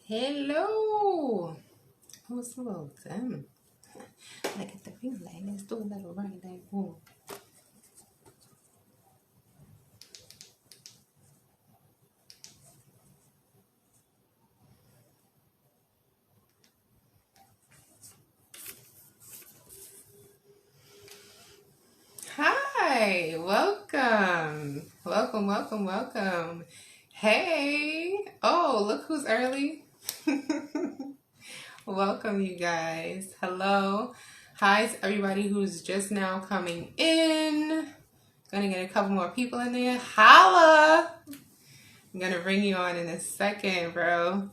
Hello. Who's welcome? Look at the replay. Let's do a little right leg walk. Hi. Welcome. Welcome. Hey. Oh, look who's early. Welcome, you guys. Hello. Hi to everybody who's just now coming in. Gonna get a couple more people in there. Holla. I'm gonna bring you on in a second, bro.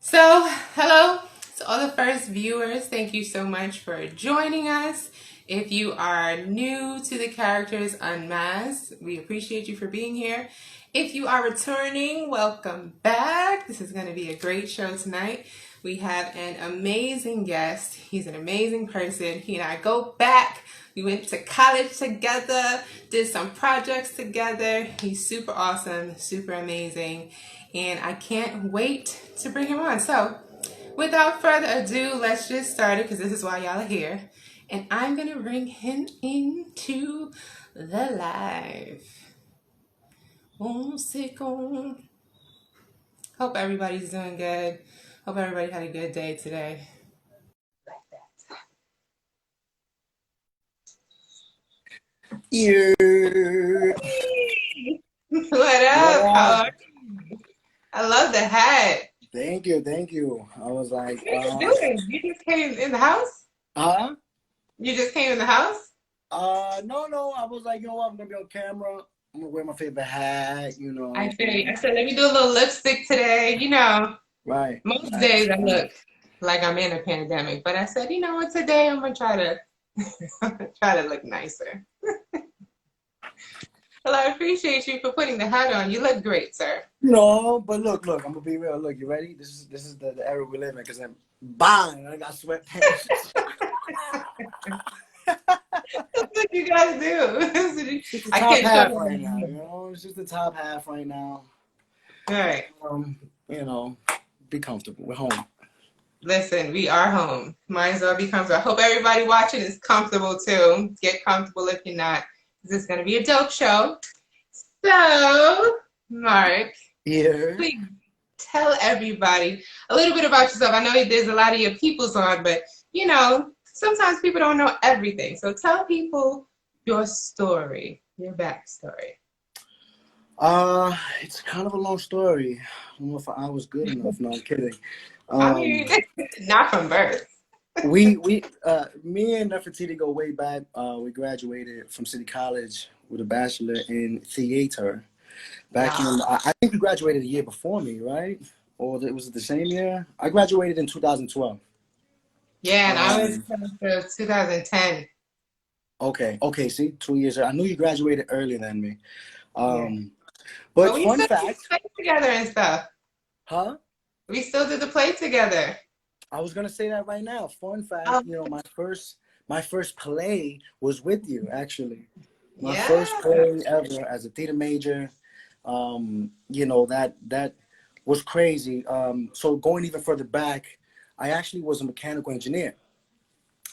So, hello to all the first viewers. Thank you so much for joining us. If you are new to the characters Unmasked, we appreciate you for being here. If you are returning, welcome back. This is going to be a great show tonight. We have an amazing guest. He's an amazing person. He and I go back. We went to college together, did some projects together. He's super awesome, super amazing, and I can't wait to bring him on. So, without further ado, let's just start it because this is why y'all are here. And I'm going to bring him into the live. Hope everybody's doing good. Hope everybody had a good day today. Yeah. What up? How are you? I love the hat. Thank you. I was like, What are you doing? You just came in the house? huh? You just came in the house? No. I was like, you know what? I'm gonna be on camera. I'm gonna wear my favorite hat. I said, let me do a little lipstick today. Right. Most days I look like I'm in a pandemic, but I said, you know what? Today I'm gonna try to try to look nicer. Well, I appreciate you for putting the hat on. You look great, sir. No, but look. I'm gonna be real. Look, you ready? This is the era we live in. Cause I'm bang. I got sweatpants. That's what you guys do. It's just the I top can't half show right now. them. It's just the top half right now. All right. You know, be comfortable. We're home. Listen, we are home. Might as well be comfortable. I hope everybody watching is comfortable too. Get comfortable if you're not. This is going to be a dope show. So, Mark, Yeah. please tell everybody a little bit about yourself. I know there's a lot of your peoples on, but sometimes people don't know everything. So tell people your story, your backstory. It's kind of a long story. I don't know if I was good enough. No, I'm kidding. I mean, not from birth. Me and Nefertiti go way back. We graduated from City College with a bachelor in theater. Back in, I think you graduated a year before me, right? Or was it the same year? I graduated in 2012. Yeah, and I was 2010. Okay. See, 2 years. I knew you graduated earlier than me. Yeah. But we fun still did fact, the play together and stuff. huh? We still did the play together. I was gonna say that right now. Fun fact, Oh, my first play was with you, actually. My first yeah. play ever as a theater major. That was crazy. So going even further back, I actually was a mechanical engineer.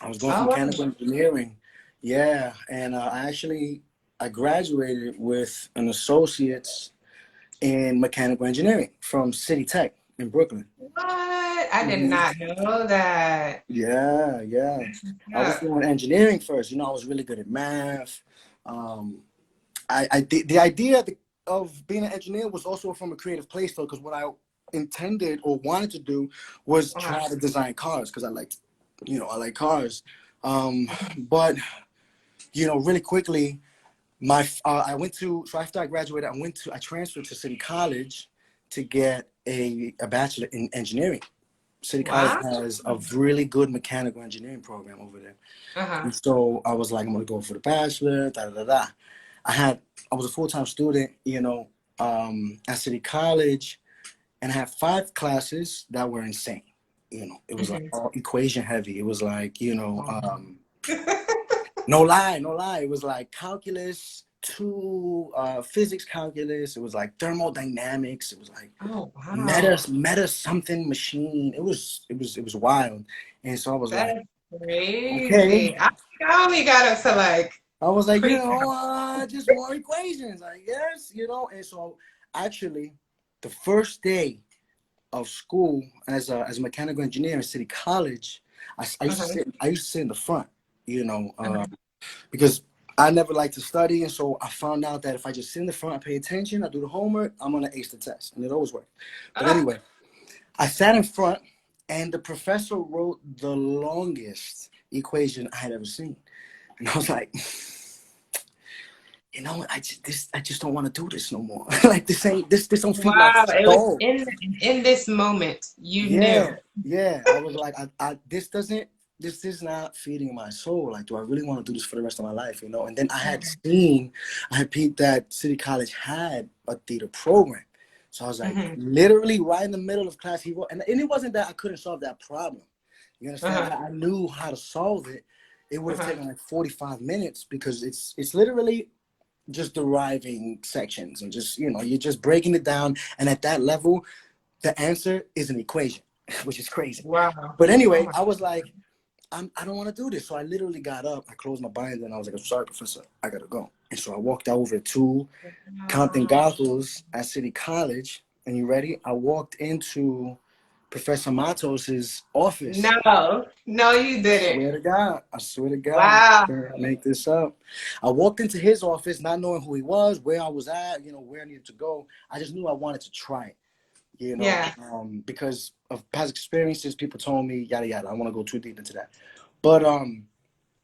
I was going for Oh, mechanical wow. engineering. Yeah, and I graduated with an associate's in mechanical engineering from City Tech in Brooklyn. What? I did Mhm. not know that. Yeah. I was Yeah. doing engineering first. I was really good at math. Um, the idea of being an engineer was also from a creative place, though, because what I intended or wanted to do was Uh-huh. try to design cars because I like cars. But really quickly, I went to so after I graduated, I transferred to City College to get a bachelor in engineering. City College Wow. has a really good mechanical engineering program over there. Uh-huh. And so I was like, I'm gonna go for the bachelor, da da da da. I was a full-time student, at City College, and I had 5 classes that were insane. It was like Mhm. all equation heavy. It was like, Oh. no lie. It was like calculus, two physics calculus. It was like thermodynamics. It was like Oh wow. meta something machine. It was wild. And so I was like, That's okay. crazy. I only got up to like I was like, pre-calc. just more equations. Like, yes, and so actually the first day of school as a mechanical engineer in City College, I used to Uh-huh. sit in the front, Uh-huh. because I never liked to study, and so I found out that if I just sit in the front, I pay attention, I do the homework, I'm gonna ace the test, and it always worked. But Ah, anyway, I sat in front, and the professor wrote the longest equation I had ever seen, and I was like, I just don't want to do this no more. Like this don't feed my wow. It was soul. in this moment you knew. Yeah, yeah. I was like, this is not feeding my soul. Like, do I really want to do this for the rest of my life? And then I had peeped that City College had a theater program. So I was like, Mm-hmm. literally right in the middle of class, and it wasn't that I couldn't solve that problem. You understand? Uh-huh. I knew how to solve it. It would have Uh-huh. taken like 45 minutes because it's literally just deriving sections and just, you're just breaking it down. And at that level, the answer is an equation, which is crazy. Wow. But Oh anyway, my I was like, I don't want to do this. So I literally got up, I closed my binder, and I was like, I'm sorry, professor, I got to go. And so I walked over to Compton God. Gospels at City College. And you ready? I walked into Professor Matos's office. No. No, you didn't. Swear to God. I swear to God. Wow. I can't make this up. I walked into his office not knowing who he was, where I was at, where I needed to go. I just knew I wanted to try it, Yeah. because of past experiences. People told me, yada, yada. I want to go too deep into that. But,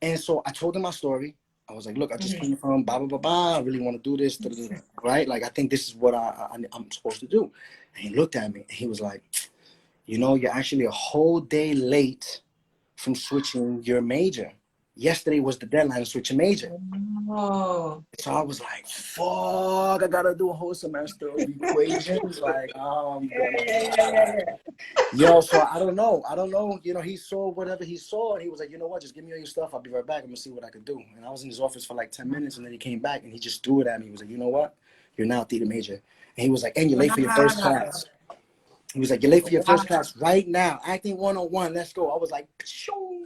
and so I told him my story. I was like, look, I just Mm-hmm. came from blah, blah, blah, blah. I really want to do this, da, da, da, right? Like, I think this is what I'm supposed to do. And he looked at me and he was like, you're actually a whole day late from switching your major. Yesterday was the deadline to switch a major. Oh. So I was like, fuck, I gotta do a whole semester of equations. Like, oh, I'm Yeah, gonna yeah, yeah, yeah, die. yeah. So I don't know. He saw whatever he saw, and he was like, you know what, just give me all your stuff. I'll be right back. I'm gonna see what I could do. And I was in his office for like 10 minutes, and then he came back, and he just threw it at me. He was like, you know what? You're now a theater major. And he was like, and you're late for your first Wow. class. He was like, you're late for your first Wow. class right now. Acting 101. Let's go. I was like, shoo.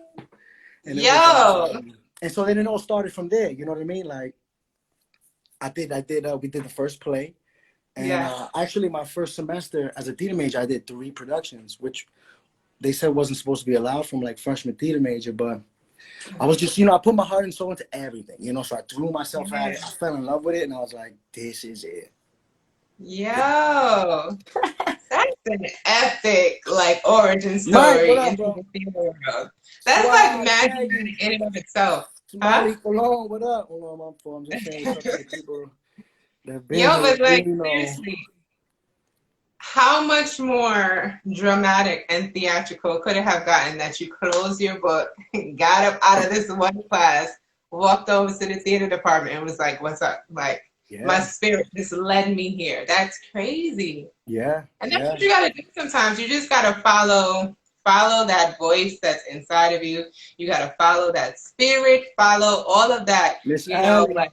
And it was Yo. and so then it all started from there. You know what I mean? Like we did the first play, and Yeah. actually my first semester as a theater major, I did 3 productions, which they said wasn't supposed to be allowed from like freshman theater major, but I was just, I put my heart and soul into everything, so I threw myself at it. I fell in love with it, and I was like, this is it. Yo. That's an epic like origin Mike, what story up, into bro? the theater world. That's like Swag, magic Shaggy, in and of itself. Huh? Smiley, Cologne, what up? Hold on, my phone. I'm just saying what's up to the people that have been Yo, here. but like seriously, how much more dramatic and theatrical could it have gotten that you closed your book, got up out of this one class, walked over to the theater department and was like, what's up? Like, my Yeah, spirit just led me here. That's crazy. yeah, And that's yeah. what you gotta do sometimes. You just gotta follow that voice that's inside of you. You gotta follow that spirit, follow all of that, Miss Allie. like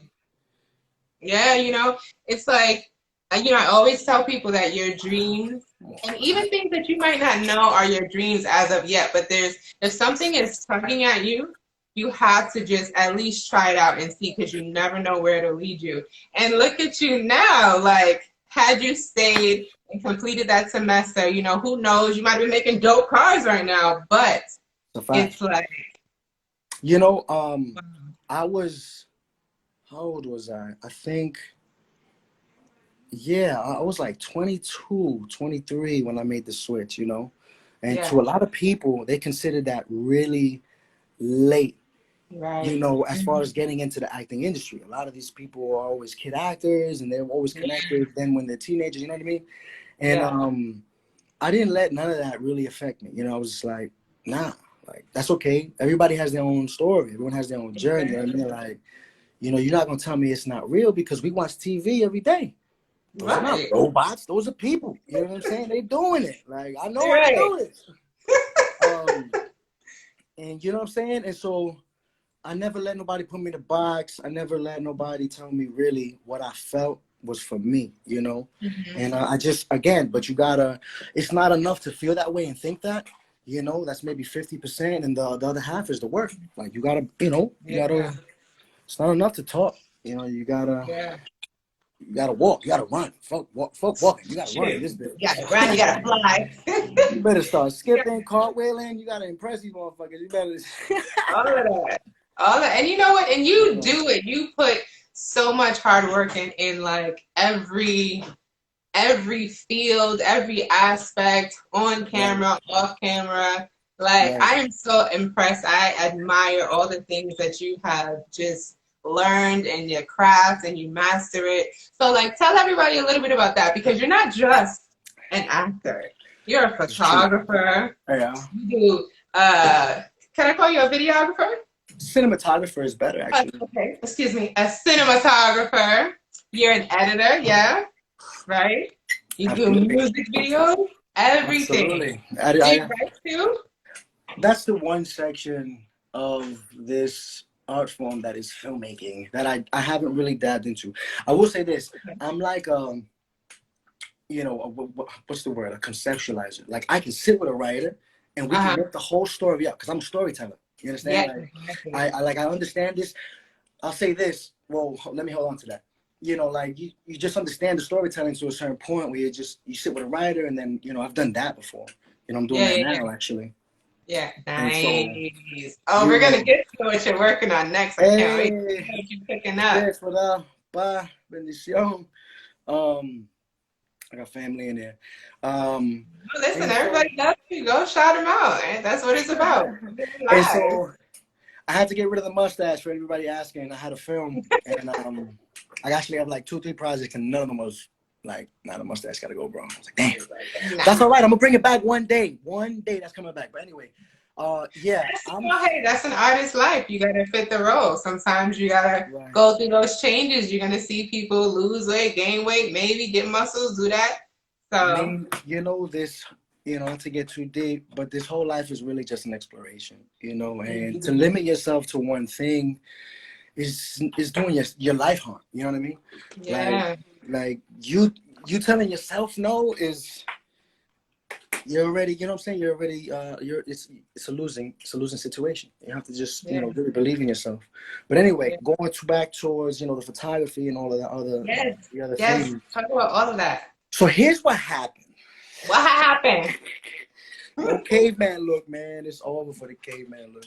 yeah, it's like, I always tell people that your dreams, and even things that you might not know are your dreams as of yet, but if something is tugging at you, you have to just at least try it out and see because you never know where it'll lead you. And look at you now, like, had you stayed and completed that semester, who knows, you might be making dope cars right now, but It's a fact. it's like, I was, how old was I? I think, yeah, I was like 22, 23 when I made the switch, And yeah, to a lot of people, they consider that really late, right. as far as getting into the acting industry. A lot of these people are always kid actors and they're always Yeah, connected then when they're teenagers, you know what I mean? And yeah, I didn't let none of that really affect me. I was just like, nah, like that's okay. Everybody has their own story. Everyone has their own journey. You know what I mean? Like, you're not gonna tell me it's not real because we watch TV every day. Those are not right, robots. Those are people. You know what I'm saying? They doing it. Like I know I can right. do this. And you know what I'm saying? And so I never let nobody put me in a box. I never let nobody tell me really what I felt was for me, you know? Mm-hmm. And I just, again, but you gotta, it's not enough to feel that way and think that, you know, that's maybe 50%. And the other half is the work. Like, you gotta, you know, you Yeah. gotta, it's not enough to talk. You know, Yeah. you gotta walk, you gotta run. Fuck walking. You gotta run in Shoot. this bit. You gotta run, you gotta fly. You better start skipping, cartwheeling. You gotta impress these motherfuckers. You better. All of that. All that. And you know what? And you do it. You put so much hard work in like every field, every aspect, on Right, camera, off camera. Like, right. I am so impressed. I admire all the things that you have just learned in your craft and you master it. So, like, tell everybody a little bit about that because you're not just an actor. You're a It's true. photographer. Yeah. You do, can I call you a videographer? Cinematographer is better, actually. Okay, excuse me, a cinematographer. You're an editor, yeah, right? You do Absolutely. music videos, everything. Absolutely. Do you write too? That's the one section of this art form that is filmmaking that I haven't really dabbed into. I will say this. I'm like, you know, what's the word? A conceptualizer. Like, I can sit with a writer and we can Uh-huh. rip the whole story up because I'm a storyteller. You understand? Yeah, Like, exactly. I understand this. I'll say this. Well, let me hold on to that. You know, like you just understand the storytelling to a certain point where you sit with a writer and then, you know, I've done that before. You know, I'm doing Yeah, that yeah, yeah. now actually. Yeah, And so, nice. Oh, you we're gonna know, get to what you're working on next. I can't wait to hey, see what you're picking up. yes, what up? Bye, bendición. Um, I got family in there. Listen, And so, everybody loves you. Go shout them out. Eh? That's what it's about. and Live. so I had to get rid of the mustache for everybody asking. I had a film, and I actually have like 2, 3 projects, and none of them was like, nah, the mustache gotta go, bro. I was like, damn, that's Nah. all right. I'm gonna bring it back one day. One day that's coming back. But anyway, yeah, Hey, that's an artist's life. You gotta fit the role. Sometimes you gotta right. go through those changes. You're gonna see people lose weight, gain weight, maybe get muscles, do that. I So mean, you know, this, you know, not to get too deep, but this whole life is really just an exploration, you know, and to limit yourself to one thing is doing your life harm. You know what I mean? Like, yeah, like you telling yourself no is you're already, you know what I'm saying? You're already, it's a losing situation. You have to just, you yeah, know, really believe in yourself. But anyway, yeah. going back towards, you know, the photography and all of Yes, the other yes. things. Talk about all of that. So here's what happened. What happened? No caveman look, man. It's over for the caveman look.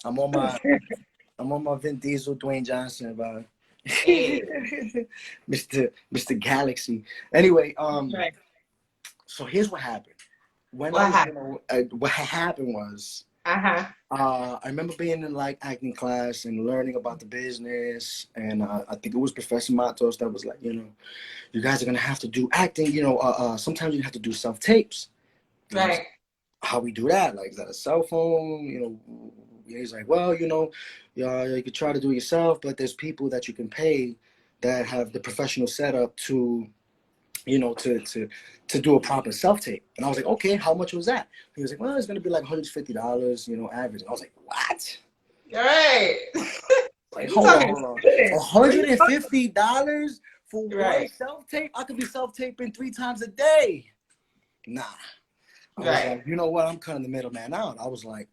I'm on my Vin Diesel, Dwayne Johnson vibe. Hey, Mr. Galaxy. Anyway, right. so here's what happened. When I What was, you happened? know, what happened was, Uh-huh. I remember being in like acting class and learning about the business, and I think it was Professor Matos that was like, you know, you guys are gonna have to do acting. You know, sometimes you have to do self tapes. And I was Right. like, how we do that? Like, is that a cell phone? You know, he's like, well, you know, you could try to do it yourself, but there's people that you can pay that have the professional setup to, you know, to do a proper self tape. And I was like, okay, how much was that? He was like, well, it's gonna be like $150, you know, average. And I was like, what? All right. Like, You hold on, talking hold on. students. What are you talking $150 for one Right. self tape? I could be self taping 3 times a day. Nah. I was Right. like, you know what? I'm cutting the middleman out. I was like,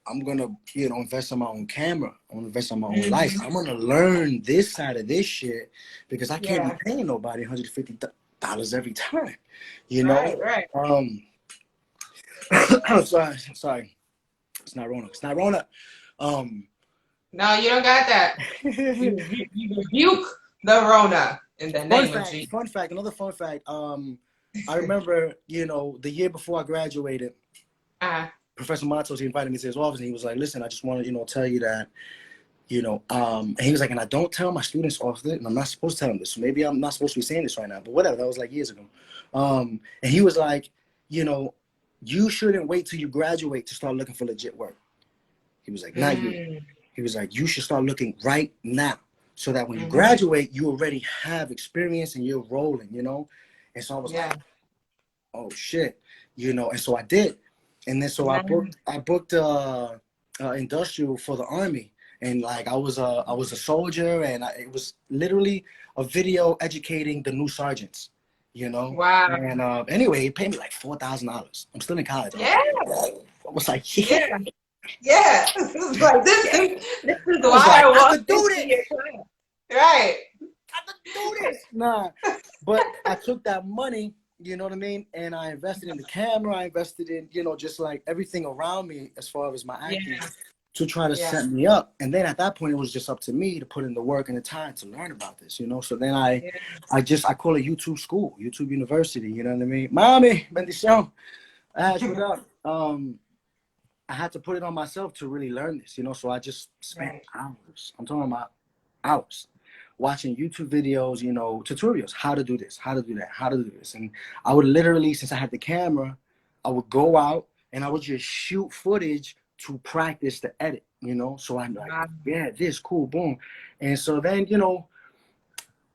I'm gonna, you know, invest in my own camera. I'm gonna invest in my own life. Mm-hmm. I'm gonna learn this side of this shit because I can't be Yeah. paying nobody $150 every time. You know? Right, right. Um sorry. It's not Rona. It's not Rona. Um No, you don't got that. You rebuke the Rona in the name of Jesus. fun fact, another fun fact. I remember, you know, the year before I graduated, Uh, Professor Matos, he invited me to his office and he was like, listen, I just want to, you know, tell you that, you know, and he was like, and I don't tell my students often, and I'm not supposed to tell them this. So maybe I'm not supposed to be saying this right now, but whatever. That was like years ago. And he was like, you know, you shouldn't wait till you graduate to start looking for legit work. He was like, not you. mm, He was like, you should start looking right now so that when you hmm graduate, you already have experience and you're rolling, you know? And so I was like, Yeah. oh shit, you know, and so I did. And then so Yeah. I booked industrial for the Army. and like I was a soldier, and it was literally a video educating the new sergeants, you know. Wow. And anyway, he paid me like $4,000. I'm still in college. Yeah. I was like, yeah, Yeah. It's like this is I was why like, I I want could do to this. be your client. Right. I could do this. Nah, but I took that money, you know what I mean, and I invested in the camera. I invested in, you know, just like everything around me as far as my acting to try to set me up. And then at that point, it was just up to me to put in the work and the time to learn about this, you know. So then I call it YouTube school, YouTube University. You know what I mean? Mommy, bendición. Ash, what up? I had to put it on myself to really learn this, you know. So I just spent hours. I'm talking about hours watching YouTube videos, you know, tutorials, how to do this, how to do that, how to do this. And I would literally, since I had the camera, I would go out and I would just shoot footage to practice the edit, you know. So I'm like, yeah, this, cool, boom. And so then, you know,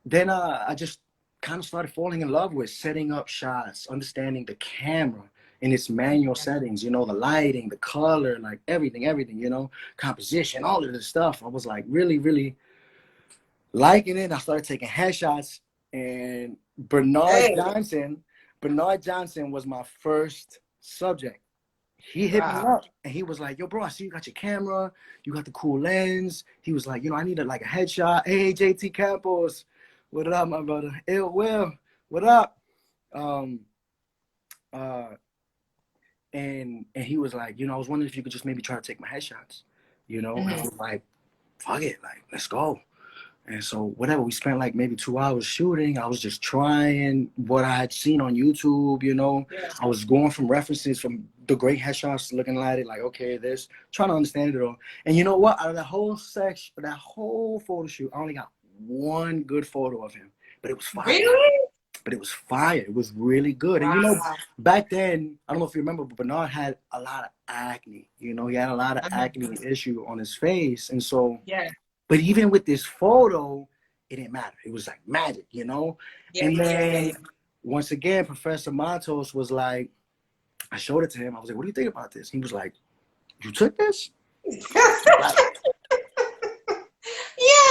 then I just kind of started falling in love with setting up shots, understanding the camera in its manual settings, you know, the lighting, the color, like everything, you know, composition, all of this stuff. I was like really liking it. I started taking headshots, and Bernard Johnson was my first subject. He hit me up and he was like, yo, bro, I see you got your camera, you got the cool lens. He was like, you know, I need like a headshot. Hey, JT Campos, what up, my brother? Ill Will, what up? And he was like, you know, I was wondering if you could just maybe try to take my headshots, you know. And I was like, fuck it, like, let's go. And so whatever, we spent like maybe 2 hours shooting. I was just trying what I had seen on YouTube, you know. I was going from references from the great headshots, looking at it like, okay, this, trying to understand it all. And you know what? Out of that whole section, that whole photo shoot, I only got one good photo of him. But it was fire. Really? But it was fire. It was really good. And you know, back then, I don't know if you remember, but Bernard had a lot of acne. You know, he had a lot of acne issue on his face. And so but even with this photo, it didn't matter. It was like magic, you know? And then once again, Professor Matos was like, I showed it to him. I was like, what do you think about this? He was like, you took this? You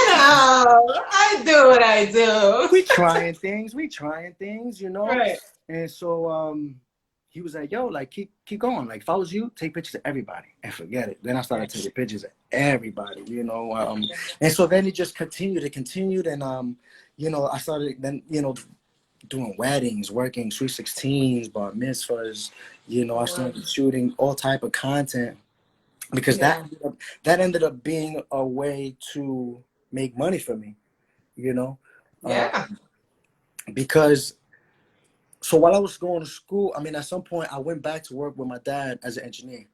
know, I do what I do. We trying things, you know? Right. And so he was like, yo, like, keep going. Like, if I was you, take pictures of everybody and forget it. Then I started taking pictures of everybody, you know. And so then it just continued. And, you know, I started then, you know, doing weddings, working sweet 16s, bar mitzvahs. You know, I started shooting all type of content because that ended up being a way to make money for me, you know. Because so while I was going to school, I mean, at some point I went back to work with my dad as an engineer.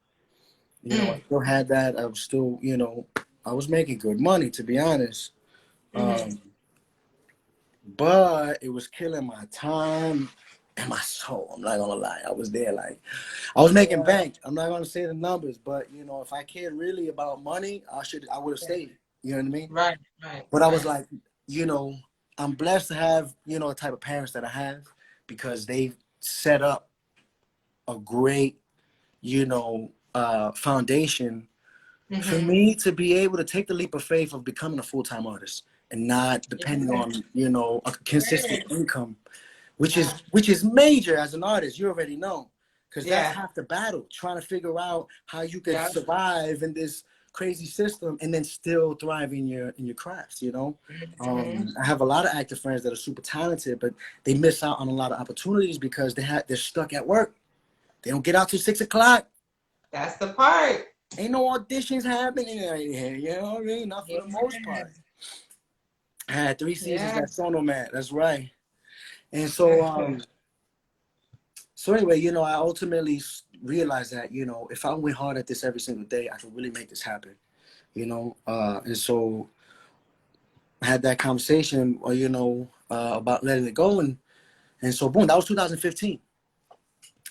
You know, I still had that. I was still, you know, I was making good money, to be honest. But it was killing my time and my soul. I'm not gonna lie. I was there, like, I was making bank. I'm not gonna say the numbers, but you know, if I cared really about money, I would have stayed. You know what I mean? Right. But I was like, you know, I'm blessed to have, you know, the type of parents that I have because they've set up a great, you know, foundation for me to be able to take the leap of faith of becoming a full-time artist and not depending on, you know, a consistent income, which is major as an artist. You already know, because that's half the battle, trying to figure out how you can survive in this crazy system and then still thrive in your crafts, you know. I have a lot of actor friends that are super talented, but they miss out on a lot of opportunities because they're stuck at work. They don't get out till 6 o'clock. That's the part. Ain't no auditions happening right here, you know what I mean? Not for the most part. I had 3 seasons at Sono Man, that's right. And so so anyway, you know, I ultimately realized that, you know, if I went hard at this every single day, I could really make this happen, you know. And so I had that conversation, you know, about letting it go, and so boom, that was 2015.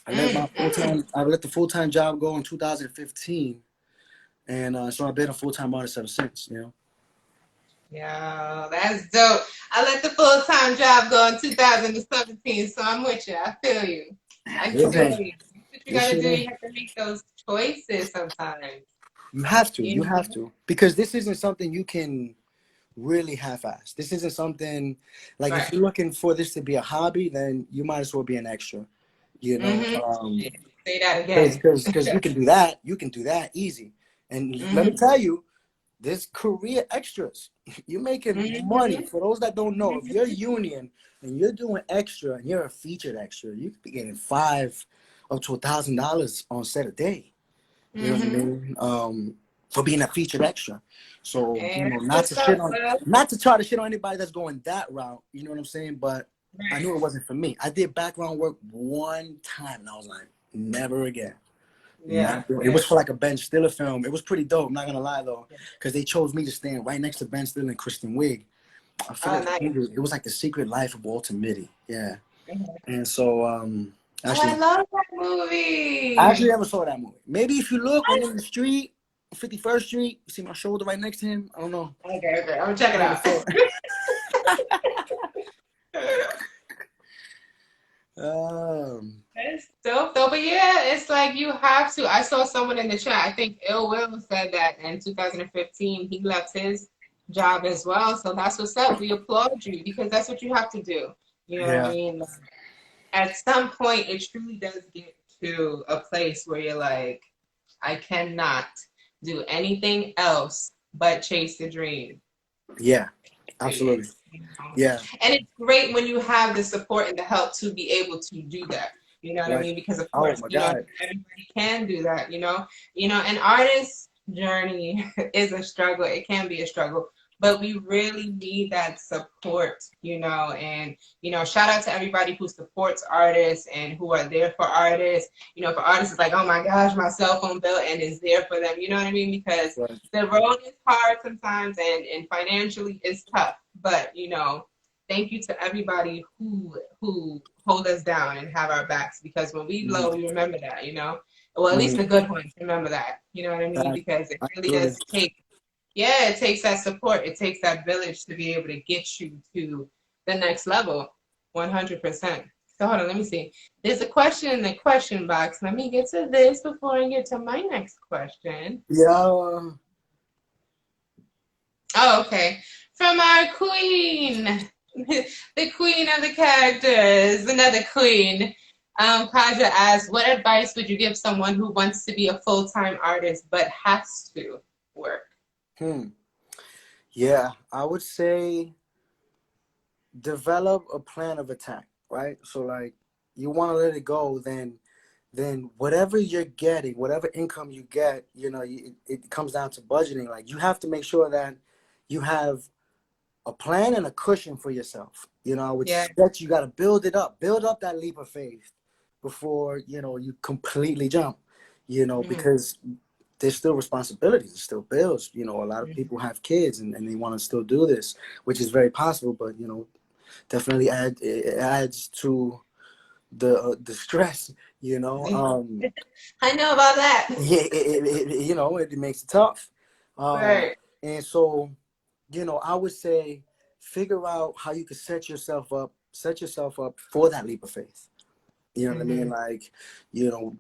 I let the full-time job go in 2015, and so I've been a full-time artist ever since, you know. Yeah, that's dope. I let the full-time job go in 2017, so I'm with you. I feel you. I feel you. What you gotta do, you have to make those choices sometimes. You have to, because this isn't something you can really half-ass. This isn't something like, if Right. you're looking for this to be a hobby, then you might as well be an extra, you know. Mm-hmm. Say that again. Because you can do that easy. And let me Mm-hmm. tell you, this career extras, you're making money. Mm-hmm. For those that don't know, if you're union and you're doing extra and you're a featured extra, you could be getting $500 up to $1,000 on set a day. You know what I Mm-hmm. mean? For being a featured extra. So, And that's not to what's up, love. not to try to shit on anybody that's going that route. You know what I'm saying? But I Right. knew it wasn't for me. I did background work one time, and I was like, never again. Yeah. Not doing. It Yeah. was for like a Ben Stiller film. It was pretty dope. I'm not gonna lie though, because they chose me to stand right next to Ben Stiller and Kristen Wiig. I Oh, forget. nice. It was like The Secret Life of Walter Mitty. Yeah. Mhm. And so, Oh, I actually, love that I actually movie. never saw that movie. Maybe if you look when you're in the street, 51st Street, you see my shoulder right next to him. I don't know. Okay, okay. I'm gonna check I it never out. saw it. It's dope though, but yeah, it's like you have to. I saw someone in the chat. I think Ill Will said that in 2015 he left his job as well. So that's what's up. We applaud you because that's what you have to do. You know what I Yeah, mean? At some point, it truly does get to a place where you're like, I cannot do anything else but chase the dream. yeah, absolutely. Period. You know? Yeah, And it's great when you have the support and the help to be able to do that. You know what I right. mean? Because of Oh course, my you know, God. everybody can do that, you know. An artist's journey is a struggle. It can be a struggle. But we really need that support, and shout out to everybody who supports artists and who are there for artists. For artists, it's like, oh my gosh, my cell phone bill, and is there for them. You know what I mean? Because Right. the road is hard sometimes, and financially it's tough. But thank you to everybody who hold us down and have our backs. Because when we Mm-hmm. low, we remember that. Well, at least Mm-hmm. the good ones remember that. You know what I mean? Because it really Absolutely. does take. Yeah, it takes that support. It takes that village to be able to get you to the next level. 100%. So hold on, let me see. There's a question in the question box. Let me get to this before I get to my next question. Yeah. Oh, okay. From our queen, the queen of the characters, another queen. Kaja asks, what advice would you give someone who wants to be a full-time artist but has to work? Yeah, I would say develop a plan of attack, right? So like, you want to let it go, then whatever you're getting, whatever income you get, it comes down to budgeting. Like, you have to make sure that you have a plan and a cushion for yourself. I would Yeah. expect you got to build up that leap of faith before, you completely jump, Mm-hmm. because there's still responsibilities, there's still bills. A lot of Mm-hmm. people have kids, and they want to still do this, which is very possible, but, definitely it adds to the stress, I know about that. yeah, it makes it tough. Right. And so, I would say figure out how you could set yourself up for that leap of faith. You know what I mean? Mm-hmm. Like,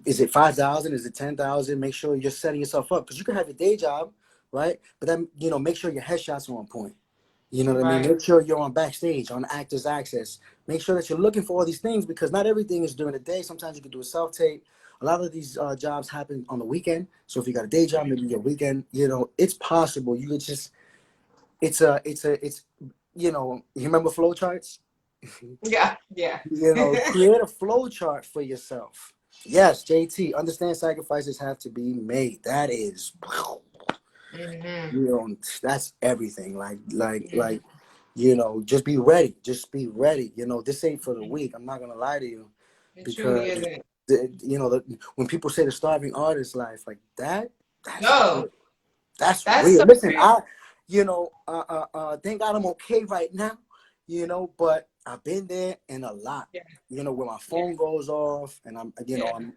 is it 5,000? Is it 10,000? Make sure you're setting yourself up, because you can have your day job, right? But then, make sure your headshots are on point. You know what I mean? Right. Make sure you're on backstage, on Actors Access. Make sure that you're looking for all these things, because not everything is during the day. Sometimes you can do a self-tape. A lot of these jobs happen on the weekend. So if you got a day job, maybe your weekend, it's possible. You could just, it's, you remember flow charts? Yeah. Yeah. Create a flow chart for yourself. Yes, JT, understand sacrifices have to be made. That is, Mm-hmm. that's everything. Mm-hmm. Just be ready. Just be ready. This ain't for the weak. I'm not gonna lie to you, It truly because isn't. when people say the starving artist life, like that's No, real. That's that's real. so Listen, real. thank God I'm okay right now, but I've been there and a lot, Yeah. where my Yeah. phone goes off, and Yeah. I'm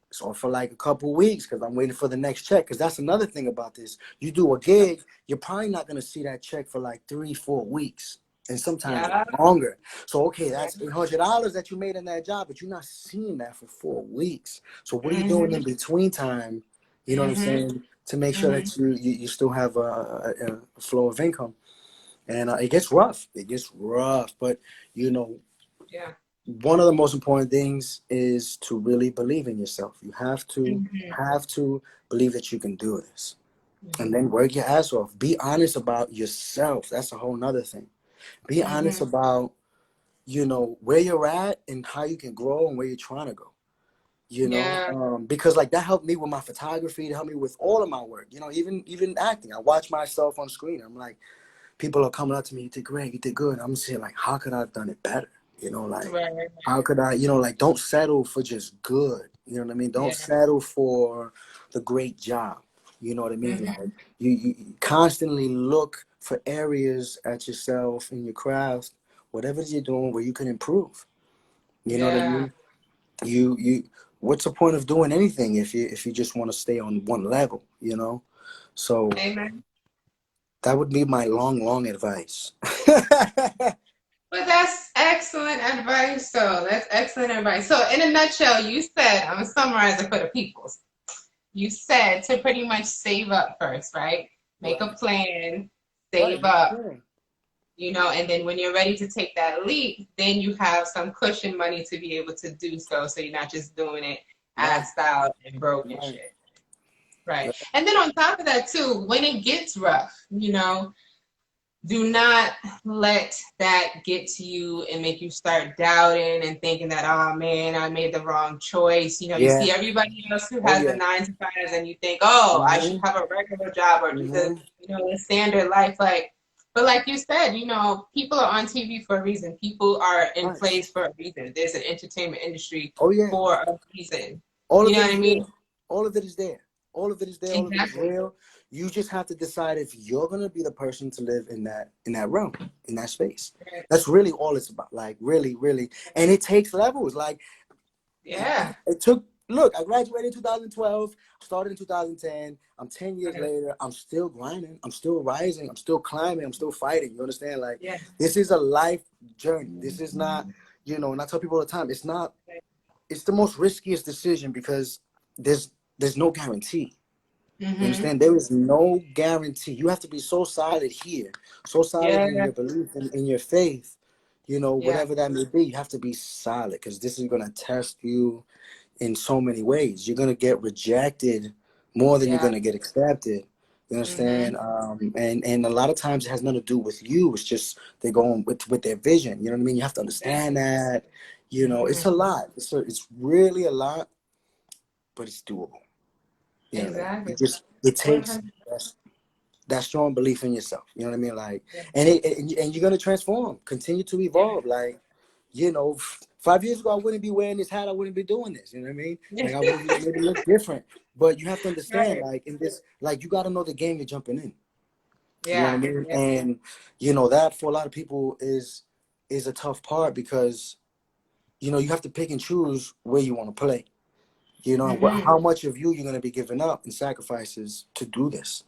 it's off for like a couple weeks because I'm waiting for the next check. Because that's another thing about this. You do a gig, you're probably not going to see that check for like 3-4 weeks, and sometimes Yeah. longer. So, okay, Yeah. that's $800 that you made in that job, but you're not seeing that for 4 weeks. So what are you doing Mm-hmm. in between time? You know what I'm Mm-hmm. saying? to make sure Mm-hmm. that you still have a flow of income. And it gets rough. It gets rough. But, you know, Yeah. one of the most important things is to really believe in yourself. You Mm-hmm. have to believe that you can do this. And Mm-hmm. then work your ass off. Be honest about yourself. That's a whole nother thing. Be honest Mm-hmm. about, you know, where you're at and how you can grow and where you're trying to go. You know, Yeah. because like that helped me with my photography, to help me with all of my work. You know, even acting. I watch myself on screen. I'm like, people are coming up to me, you did great, you did good. I'm saying like, how could I have done it better? You know, like Right. Right. how could I, you know, like don't settle for just good. You know what I mean? Don't Yeah. settle for the great job. You know what I mean? Mm-hmm. Like you constantly look for areas at yourself in your craft, whatever it is you're doing, where you can improve. You know what I Yeah. mean? You what's the point of doing anything if you just want to stay on one level, you know? So Amen. that would be my long advice. But that's excellent advice. So that's excellent advice. So in a nutshell, you said, I'm gonna summarize it for the peoples. You said to pretty much save up first, right? Make a Right. plan, Right. save Make a up, plan. and then when you're ready to take that leap, then you have some cushion money to be able to do so. So you're not just doing it Right. assed out and broke and Right. shit. Right. Right. And then on top of that too, when it gets rough, do not let that get to you and make you start doubting and thinking that, oh man, I made the wrong choice. You Yeah. see everybody else who Oh has the yeah. 9 to 5s and you think, oh, I should Mhm. have a regular job or do Mhm. the standard life. But like you said, people are on TV for a reason. People are in Right. place for a reason. There's an entertainment industry Oh yeah. for a reason. All You of know it what I is there. mean? All of it is there. All of it is there. All of it is Exactly. real. You just have to decide if you're gonna be the person to live in that realm, in that space. Right. That's really all it's about. Like really, really. And it takes levels. Like Yeah. it took. Look, I graduated in 2012. Started in 2010. I'm 10 years Okay. later. I'm still grinding. I'm still rising. I'm still climbing. I'm still fighting. You understand? Like Yeah. this is a life journey. This is not. You know, and I tell people all the time, it's not. It's the most riskiest decision because there's there's no guarantee. You Mm-hmm. understand? There is no guarantee. You have to be so solid here, so solid in Yeah. your belief and in your faith. You know, Yeah. whatever that may be, you have to be solid because this is gonna test you in so many ways. You're gonna get rejected more than you're Yeah. gonna get accepted. You Mm-hmm. understand? And a lot of times it has nothing to do with you. It's just they're going with their vision. You know what I mean? You have to understand that. You know, it's Mm-hmm. a lot. It's really a lot, but it's doable. You know what I mean? Exactly. It takes 100. that strong belief in yourself. You know what I mean? Like, Yeah. and you're gonna transform, continue to Yeah. evolve. Like, 5 years ago I wouldn't be wearing this hat. I wouldn't be doing this. You know what I mean? Like I would have maybe looked different. But you have to understand, Right. like in this, like you got to know the game you're jumping in. You know what I Yeah. mean? Yeah. And that for a lot of people is a tough part because you have to pick and choose where you want to play. Mm-hmm. How much of you're gonna be giving up and sacrifices to do this.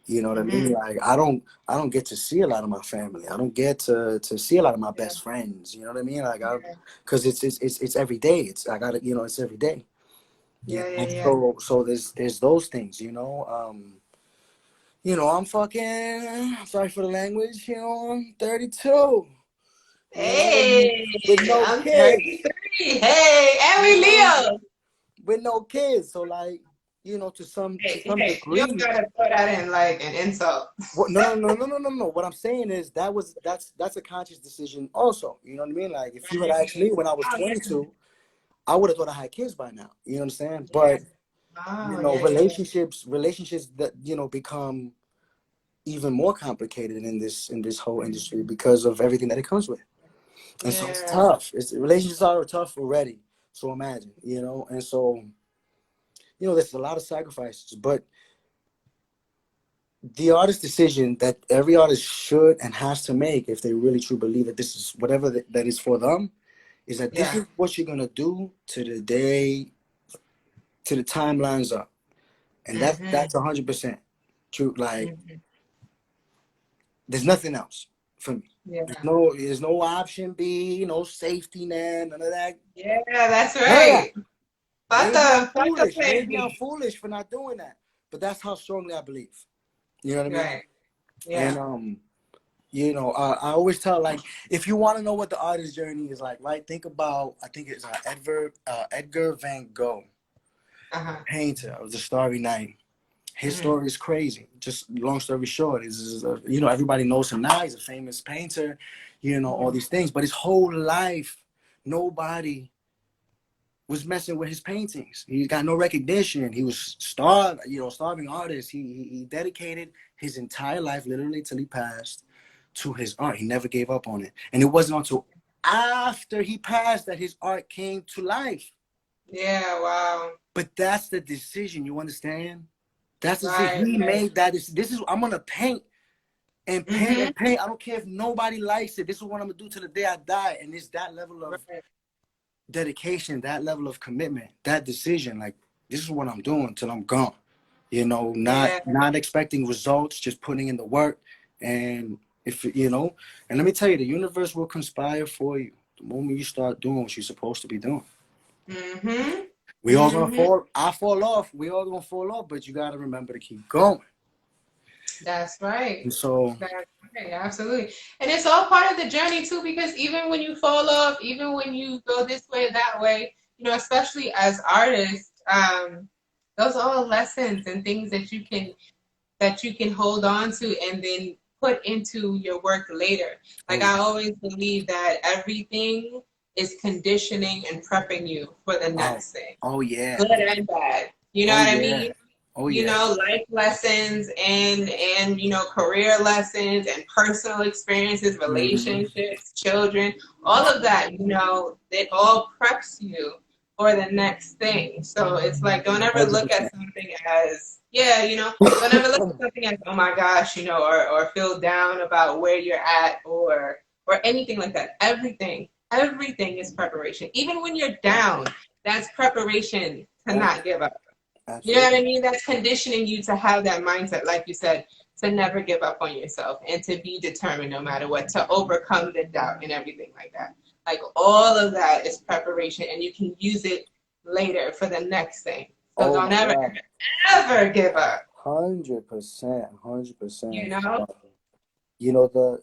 You know what I mean? Mm-hmm. Like I don't get to see a lot of my family. I don't get to see a lot of my Yeah. best friends. You know what I mean? Like Yeah. because it's every day. I gotta it's every day. Yeah. Yeah. And Yeah. so there's those things. I'm sorry for the language. I'm 32. Hey, With no I'm kids. 33. Hey, and You we know, Leo. with no kids. So like to Hey, some hey, you don't degree. gotta throw that in like an insult. What? No, no, no, no, no, no, no. What I'm saying is that's a conscious decision also. You know what I mean? Like if you had asked Right. me when I was Oh, yeah. 22, I would have thought I had kids by now. You understand? Yeah. But Oh, yeah, yeah, yeah. relationships that become even more complicated in this whole industry because of everything that it comes with. And so it's Yeah. tough. Relationships are tough already. So imagine, and so there's a lot of sacrifices, but the artist decision that every artist should and has to make if they really truly believe that this is whatever that is for them is that this Yeah. is what you're gonna do to the time lines up, and Mm-hmm. that's 100% true. Like Mm-hmm. there's nothing else for me. Yeah. There's no option B, no safety net, none of that. Yeah, that's None of that. right. Fuck Maybe I'm a foolish. plan Maybe I'm B. foolish for not doing that. but that's how strongly I believe. You know what I mean? Right. And Yeah. I always tell, like, if you want to know what the artist journey is like, right? Think about, I think it's Edgar Van Gogh, Uh-huh. painter of the Starry Night. His Hmm. story is crazy. Just long story short, is everybody knows him now. He's a famous painter, all Hmm. these things. But his whole life, nobody was messing with his paintings. He got no recognition. He was starving artist. He dedicated his entire life, literally till he passed, to his art. He never gave up on it. And it wasn't until after he passed that his art came to life. Yeah. Wow. But that's the decision. You understand? That's the decision. Right. He Right. made that. This is I'm gonna paint and paint Hmm. and paint. I don't care if nobody likes it. This is what I'm gonna do till the day I die. And it's that level of Right. dedication, that level of commitment, that decision. Like, this is what I'm doing till I'm gone. Yeah. Not expecting results, just putting in the work. And and let me tell you, the universe will conspire for you the moment you start doing what you're supposed to be doing. Hmm. We all gonna Hmm. fall. I fall off. We all gonna fall off, but you gotta remember to keep going. That's right. And so, That's right. Absolutely. And it's all part of the journey too, because even when you fall off, even when you go this way, that way, especially as artists, those are all lessons and things that you can hold on to and then put into your work later. oh Like yeah, I always believe that everything is conditioning and prepping you for the oh, next thing, oh yeah, good and bad. You know oh what I yeah, mean? oh yeah. Life lessons and career lessons and personal experiences, Mm-hmm. relationships, children, all of that, it all preps you for the next thing. So it's like, don't ever look at 100%. something as, yeah, don't ever look at something as, oh my gosh, or feel down about where you're at or anything like that. Everything is preparation. Even when you're down, that's preparation to Oh, not give up. You know what I absolutely. mean? That's conditioning you to have that mindset, like you said, to never give up on yourself and to be determined no matter what, to overcome the doubt and everything like that. Like all of that is preparation and you can use it later for the next thing. So Oh don't my ever, God. ever give up, 100%, you 100%. know? You know the,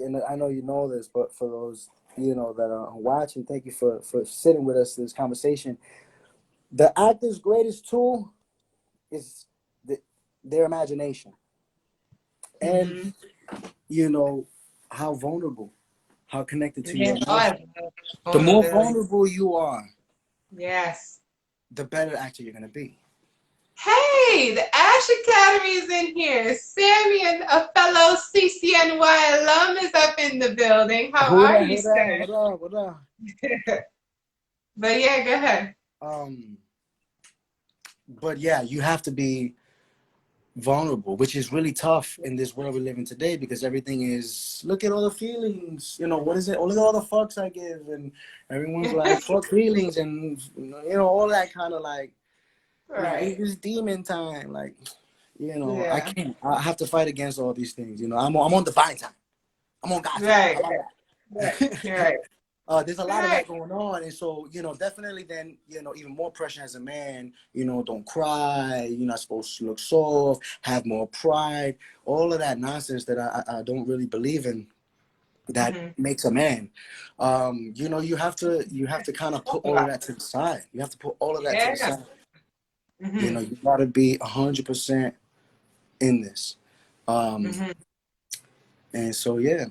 and I know you know this, but for those that are watching, thank you for sitting with us this conversation. The actor's greatest tool is the, their imagination, and Mm-hmm. you know how vulnerable, how connected to your Yeah. Oh, emotions. I love The more vulnerability. vulnerable you are, Yes. the better actor you're gonna be. Hey, the Ash Academy is in here. Sammy and a fellow CCNY alum is up in the building. How Who are that? you, Who that? sir? What up? What up? But yeah, go ahead. Um, but yeah, you have to be vulnerable, which is really tough in this world we live in today because everything is look at all the feelings. What is it? Oh, look at all the fucks I give, and everyone's like fuck feelings, and all that kind of like Right. it's demon time. Like I Yeah. can't. I have to fight against all these things. I'm on divine time. I'm on God's time. Right. How about Right. that? Right. There's a lot of Right. that going on, and so definitely then even more pressure as a man. Don't cry. You're not supposed to look soft. Have more pride. All of that nonsense that I don't really believe in. That Mm-hmm. makes a man. You have to kind of put all of that to the side. You have to put all of that to the Yeah. side. Mm-hmm. You got to be 100% in this. Um, Mm-hmm. and so yeah,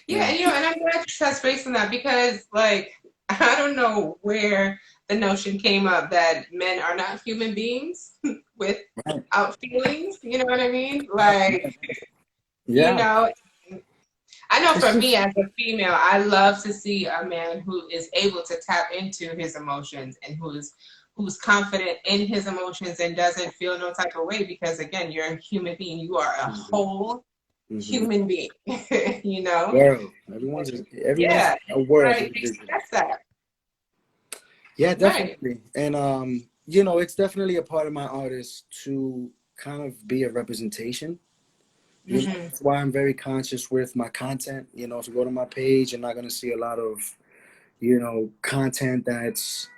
you Yeah, know. and I'm glad you touched base on that because, like, I don't know where the notion came up that men are not human beings Right. without feelings. You know what I mean? Like, you Yeah. know, I know It's for me just as a female, I love to see a man who is able to tap into his emotions and who's confident in his emotions and doesn't feel no type of way because again, you're a human being. You are a Mhm. whole Mhm. human being, you know? World. Everyone's Yeah, a world right. individual. Express that. Yeah, Right. definitely. And it's definitely a part of my artist to kind of be a representation. Mm-hmm. That's why I'm very conscious with my content. If you go to my page, you're not gonna see a lot of, content that's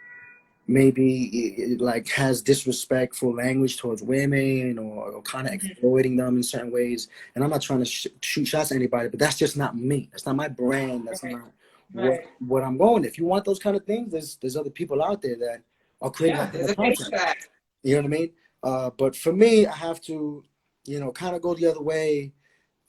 maybe like has disrespectful language towards women, or kind of exploiting them in certain ways. And I'm not trying to shoot shots at anybody, but that's just not me. That's not my brand. That's Right. not Right. what I'm going. If you want those kind of things, there's other people out there that are creating Yeah, that kind there's of a page content. for that. You know what I mean? But for me, I have to, kind of go the other way.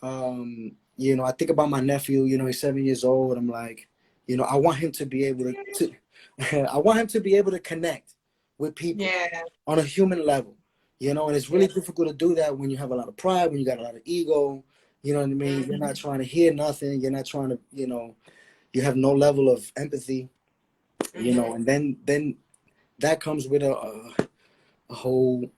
I think about my nephew. He's 7 years old. I'm like, I want him to be able to I want him to be able to connect with people Yeah. on a human level. And it's Yeah. really difficult to do that when you have a lot of pride, when you got a lot of ego. You know what I mean? You're not trying to hear nothing. You're not trying to, you have no level of empathy. And then that comes with a whole,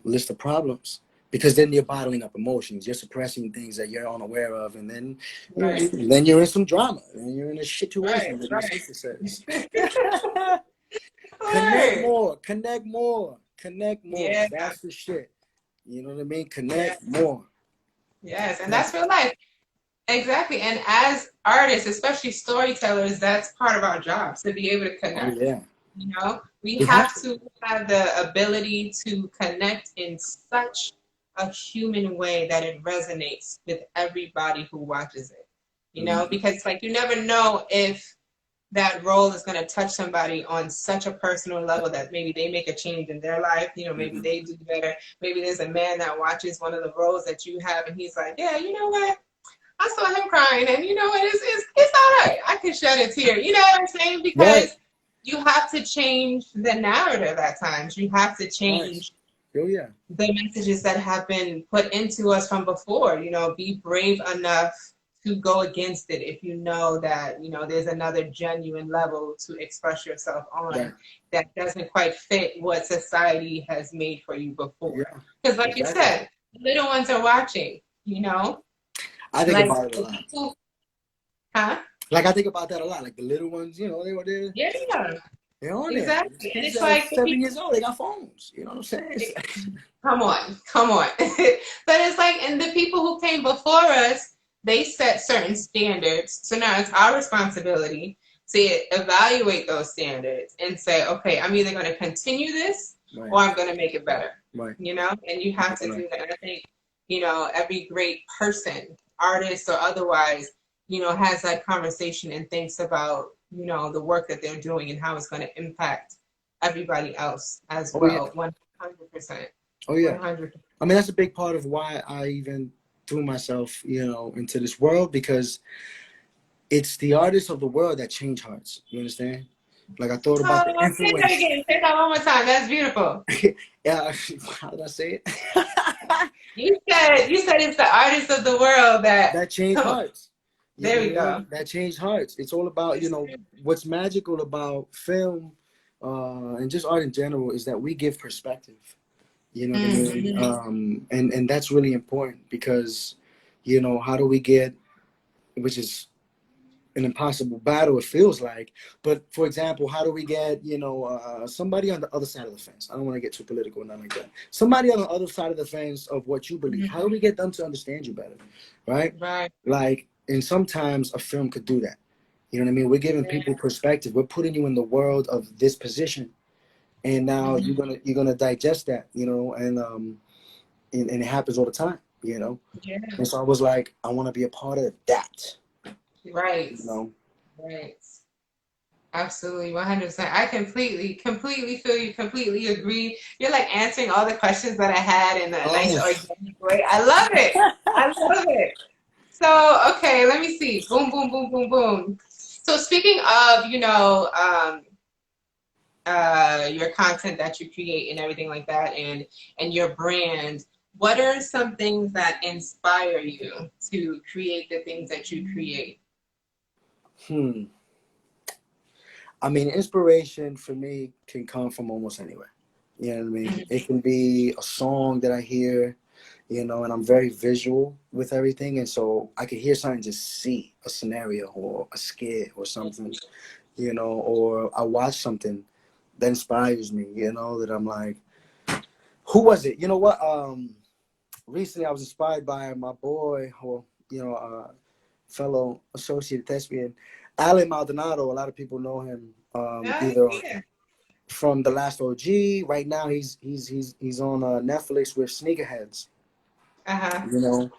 list of problems, because then you're bottling up emotions, you're suppressing things that you're unaware of, and then Right. then you're in some drama, and you're in a Right. situation, that my Right. sister says. Connect Word. more, connect more, connect more. Yeah. That's the shit. You know what I mean? Yeah. Connect more. Yes. And that's real life. Exactly. And as artists, especially storytellers, that's part of our jobs, to be able to Oh connect. yeah, We we have have to. to have the ability to connect in such a human way that it resonates with everybody who watches it. Mhm. Because like you never know if that role is going to touch somebody on such a personal level that maybe they make a change in their life. Maybe Mhm. they do better. Maybe there's a man that watches one of the roles that you have and he's like, yeah, you know what? I saw him crying, and you know what? It's all right. I can shed a tear. You know what I'm saying? Right, Because you have to change the narrative at times. You have to right. change Oh yeah, the messages that have been put into us from before. Be brave enough to go against it if you know that there's another genuine level to express yourself on right. that doesn't quite fit what society has made for you before. Yeah, Because, like you exactly. said, little ones are watching. I think Like about it a the lot. people, huh? Like, I think about that a lot. Like the little ones, they were there. Yeah, They're on there. These exactly. And kids it's that are like the 7 years people, old, they got phones. You know what I'm saying? come on, come on. But it's like, and the people who came before us, they set certain standards. So now it's our responsibility to evaluate those standards and say, okay, I'm either going to continue this Right, or I'm going to make it better. right, And you have to right. do that. And I think, every great person, artist or otherwise, has that conversation and thinks about, the work that they're doing and how it's going to impact everybody else as Oh yeah, well. 100%. oh yeah. 100%. I mean, that's a big part of why I even threw myself, into this world, because it's the artists of the world that change hearts. You understand? Like, I thought about the Oh, say that influence. again. Say that one more time. That's beautiful. Yeah, how did I say it? You said it's the artists of the world that That change come on. hearts. You know There what we I go. mean? That changed hearts. It's all about, It's true. what's magical about film, and just art in general, is that we give perspective. You know what I mean? Mm-hmm. And that's really important, because, how do we get, which is an impossible battle, it feels like. But for example, how do we get, somebody on the other side of the fence? I don't want to get too political or nothing like that. Somebody on the other side of the fence of what you believe. How do we get them to understand you better? Right? Right. Like, and sometimes a film could do that. You know what I mean? We're giving Yeah. people perspective. We're putting you in the world of this position, and now Mm-hmm. you're gonna digest that, and it happens all the time, Yeah. And so I was like, I want to be a part of that, Right. you know. Right. Absolutely, 100%. I completely feel you, completely agree. You're like answering all the questions that I had in a nice Oh, organic way. I love it. I love it. So, okay, let me see. Boom, boom, boom, boom, boom. So, speaking of, your content that you create and everything like that, and your brand, what are some things that inspire you to create the things that you create? hmm. I mean, inspiration for me can come from almost anywhere. You know what I mean? It can be a song that I hear, and I'm very visual with everything. And so I can hear something, just see a scenario or a skit or something, or I watch something that inspires me, that I'm like, who was it? You know what? Recently I was inspired by my boy, or, fellow associate thespian, Alan Maldonado. A lot of people know him, Yeah, either yeah. from the last OG. Right now, he's on Netflix with Sneakerheads. Uh-huh. You know,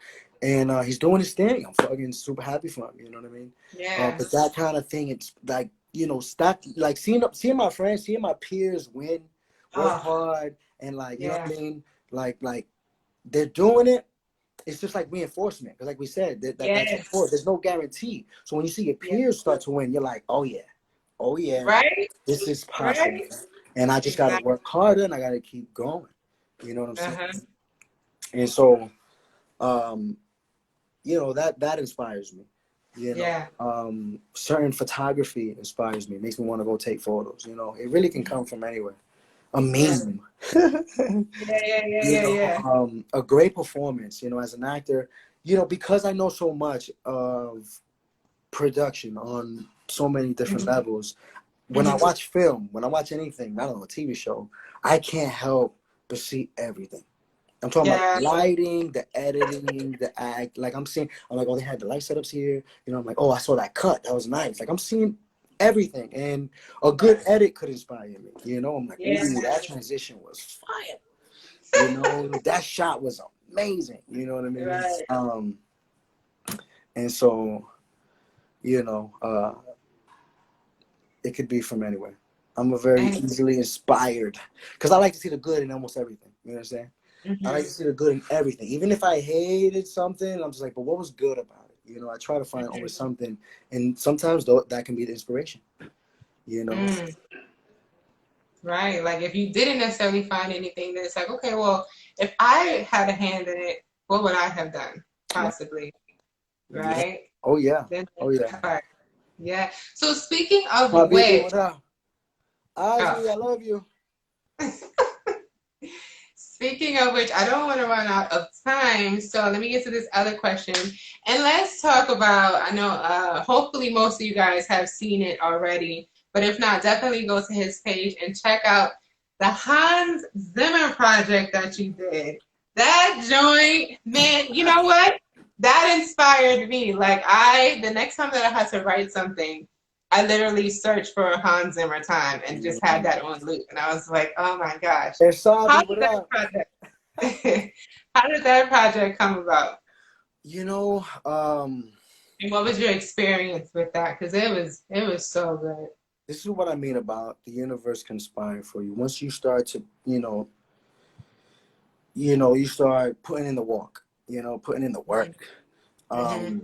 and he's doing his thing. I'm fucking super happy for him. You know what I mean? Yeah. But that kind of thing, it's like, you know, stop, like seeing my friends, seeing my peers win, work Oh, hard, and like, you know yeah. what I mean? Like they're doing it. It's just like reinforcement, because like we said, that's Yes. support. There's no guarantee. So when you see your Yeah. peers start to win, you're like, oh yeah, Right? this is possible, Right? and I just got to Exactly. work harder, and I got to keep going. You know what I'm saying? Uh-huh. And so, um, you know, that inspires me. You know, Yeah. certain photography inspires me, makes me want to go take photos. You know, it really can come from anywhere. A Yeah. meme. Yeah, yeah, yeah, You yeah, know, yeah. a great performance. You know, as an actor, you know, because I know so much of production on so many different Mhm. levels. When I Mhm. watch film, when I watch anything, not on a TV show, I can't help but see everything. I'm talking about Yeah. the lighting, the editing, the act. Like I'm like, oh, they had the light setups here. You know, I'm like, oh, I saw that cut. That was nice. Like I'm seeing everything, and a good Yes. edit could inspire me. You know, I'm like, ooh, that Yes. transition was fire. You know, that shot was amazing. You know what I mean? Right. And so, you know, it could be from anywhere. I'm a very And easily inspired, because I like to see the good in almost everything. You know what I'm saying? I like mhm. to see the good in everything. Even if I hated something, I'm just like, but what was good about it? You know, I try to find always something. And sometimes though that can be the inspiration, you know. Mm. Right. Like if you didn't necessarily find anything, then it's like, okay, well, if I had a hand in it, what would I have done? Right. Possibly. Yeah. Right? Oh yeah. Then Oh yeah. that part. Yeah. So speaking of Habibi, which, what up? Ozzy, I oh, love you. speaking of which, I don't want to run out of time, so let me get to this other question. And let's talk about, I know hopefully most of you guys have seen it already, but if not, definitely go to his page and check out the Hans Zimmer project that you did. That joint, man, you know what? That inspired me. Like the next time that I had to write something, I literally searched for Hans Zimmer time and just had that on loop. And I was like, oh my gosh. How Sabi, did what that up? project how did that project come about? You know, And what was your experience with that? Because it was so good. this is what I mean about the universe conspiring for you. Once you start to, you start putting in the walk, putting in the Mm-hmm. work. Mm-hmm. Um,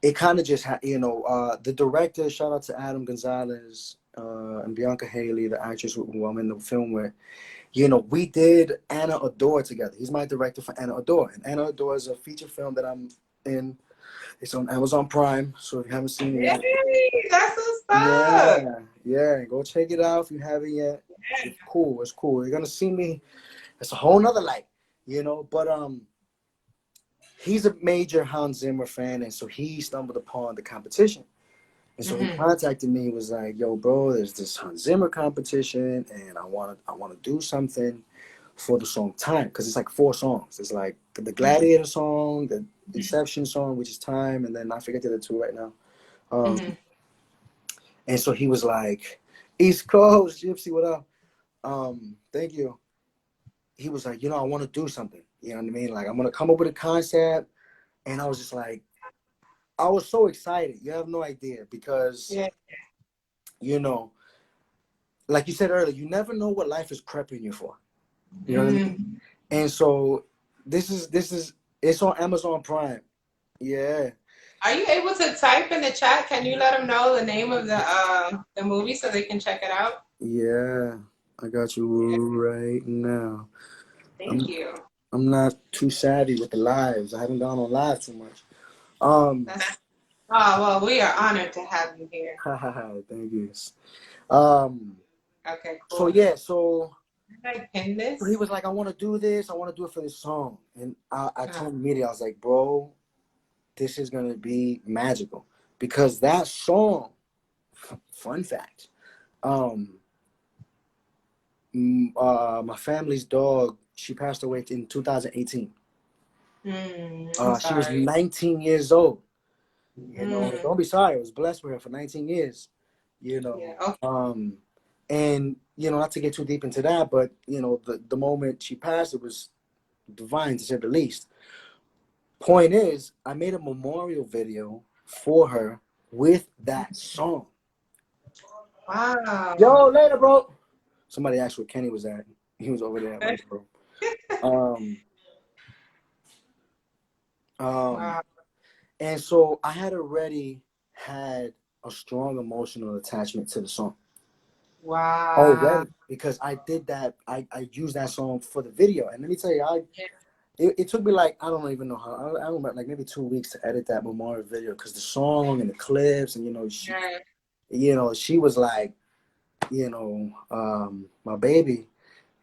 it kind of just, the director, shout out to Adam Gonzalez and Bianca Haley, the actress who I'm in the film with. We did Anna Adore together. He's my director for Anna Adore. And Anna Adore is a feature film that I'm in. It's on Amazon Prime. So if you haven't seen it yet, Yay! That's what's up. yeah, go check it out if you haven't yet. It's cool. It's cool. You're gonna see me. It's a whole nother light, But he's a major Hans Zimmer fan, and so he stumbled upon the competition. And so he Mm-hmm. contacted me. He was like, "Yo, bro, there's this Hans Zimmer competition, and I want to do something for the song Time, because it's like 4 songs. It's like the Gladiator song, the Inception song, which is Time, and then I forget the other two right now. Mm-hmm. And so he was like, East Coast, Gypsy, what up? Thank you. He was like, I want to do something. You know what I mean? Like, I'm gonna come up with a concept, and I was just like, I was so excited. You have no idea, because Yeah. you know, like you said earlier, you never know what life is prepping you for. You know what I mean? Mm-hmm. And so this is it's on Amazon Prime. Yeah. Are you able to type in the chat? Can you let them know the name of the movie so they can check it out? Yeah. I got Yeah. you right now. Thank I'm you. I'm not too savvy with the lives. I haven't gone on live too much. Um That's oh well, we are honored to have you here. thank you. Um Okay, so cool. yeah, so Can I pin so he this? was like, I want to do this, I want to do it for this song. And I Uh, told him immediately, I was like, bro, this is gonna be magical. Because that song, fun fact, um my family's dog, she passed away in 2018. I'm She was sorry. 19 years old. Mm, Don't be sorry. I was blessed with her for 19 years. You know, yeah. Okay. um, And, you know, not to get too deep into that, but, you know, the moment she passed, it was divine to say the least. Point is, I made a memorial video for her with that song. Wow. Yo, later, bro. Somebody asked where Kenny was at. He was over there at my bro. Um, um, Wow. and so I had already had a strong emotional attachment to the song Wow. already because I did that. I used that song for the video, and let me tell you, Yeah. it took me like I don't even know how I don't remember, like maybe 2 weeks to edit that memorial video because the song and the clips and Yeah. she was like my baby.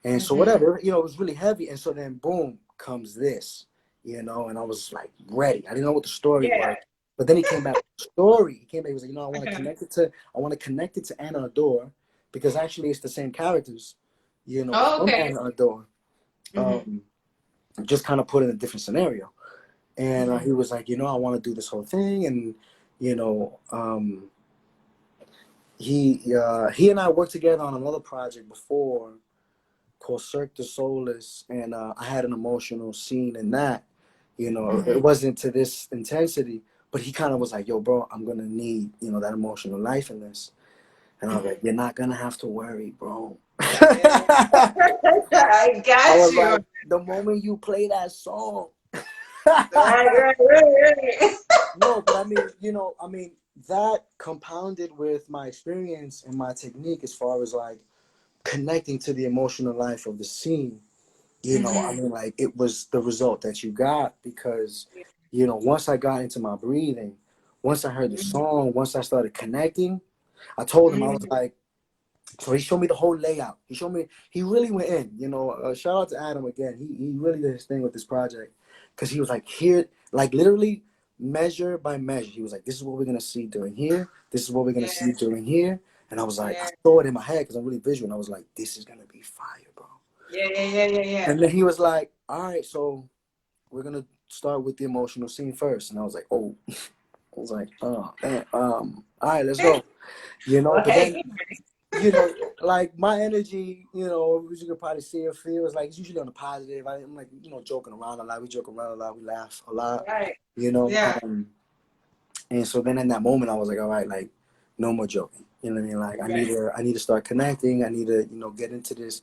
And so Mm-hmm. whatever, it was really heavy. And so then boom comes this, and I was like ready. I didn't know what the story Yeah. was. But then he came back with the story. He came back, he was like, I want to connect it to Anna Adore because actually it's the same characters, Oh, from okay. Anna Adore. Mm-hmm. Um, just kind of put in a different scenario. And Mm-hmm. he was like, I want to do this whole thing. And, you know, he and I worked together on another project before called Cirque du Solis, and I had an emotional scene in that. Mm-hmm. It wasn't to this intensity, but he kind of was like, "Yo, bro, I'm gonna need that emotional life in this," and I was Mm-hmm. like, "You're not gonna have to worry, bro." Yeah. I I got was you. like, "The moment you play that song." Right, right, right, right. No, but I mean that compounded with my experience and my technique as far as like connecting to the emotional life of the scene. I Mm-hmm. mean, like it was the result that you got because, once I got into my breathing, once I heard the Mm-hmm. song, once I started connecting, I told him, I was Mm-hmm. like, so he showed me the whole layout. He really went in, shout out to Adam again. He really did his thing with this project because he was like, here, like literally measure by measure. He was like, this is what we're going to see during here. This is what we're going to Yeah. see during here. And I was like, I Yeah. saw it in my head because I'm really visual. And I was like, this is going to be fire, bro. Yeah. Yeah. Yeah. Yeah. Yeah. And then he was like, all right, so we're gonna start with the emotional scene first. And I was like, oh, I was like, oh, man, all right, let's go. Well, But then, hey. like my energy, as you can probably see or feel, is like it's usually on the positive. I'm like, joking around a lot. We joke around a lot. We laugh a lot, Right. you know. Yeah. And so then in that moment, I was like, all right, like no more joking. You know what I mean? Like Right. I need to start connecting. I need to, get into this,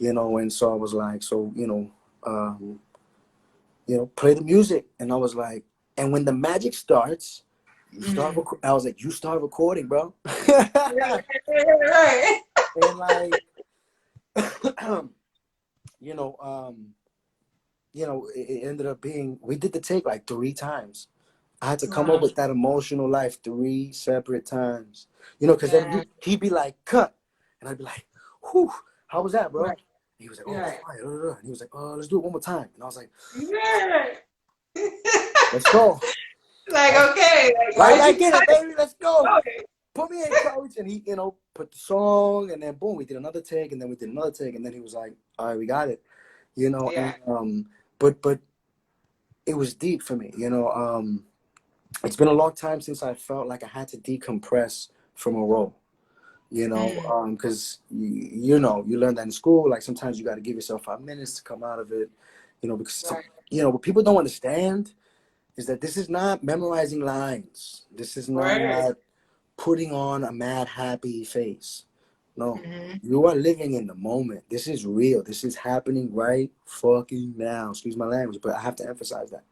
And so I was like, um, play the music. And I was like, and when the magic starts, Mm-hmm. I was like, you start recording, bro. Right. Right. Right. Right. And like, you know, um, it ended up being, we did the take like 3 times. I had to come up Wow. with that emotional life 3 separate times, because then Yeah. he'd be like, cut. And I'd be like, whew, how was that, bro? Right. And he was like, oh, Right. fire. And he was like, let's do it one more time. And I was like, Right. let's go. Like, okay, like, Right why'd back you in cut it, baby. Let's go. it? Put me in, coach. And he, put the song, and then boom, we did another take, and then we did another take, and then he was like, all right, we got it. Yeah. And but it was deep for me. It's been a long time since I felt like I had to decompress from a role. Mm. Because you learn that in school. Like sometimes you got to give yourself 5 minutes to come out of it. Because Right. what people don't understand is that this is not memorizing lines. This is Right. not putting on a mad happy face. No, Mm-hmm. you are living in the moment. This is real. This is happening right fucking now. Excuse my language, but I have to emphasize that.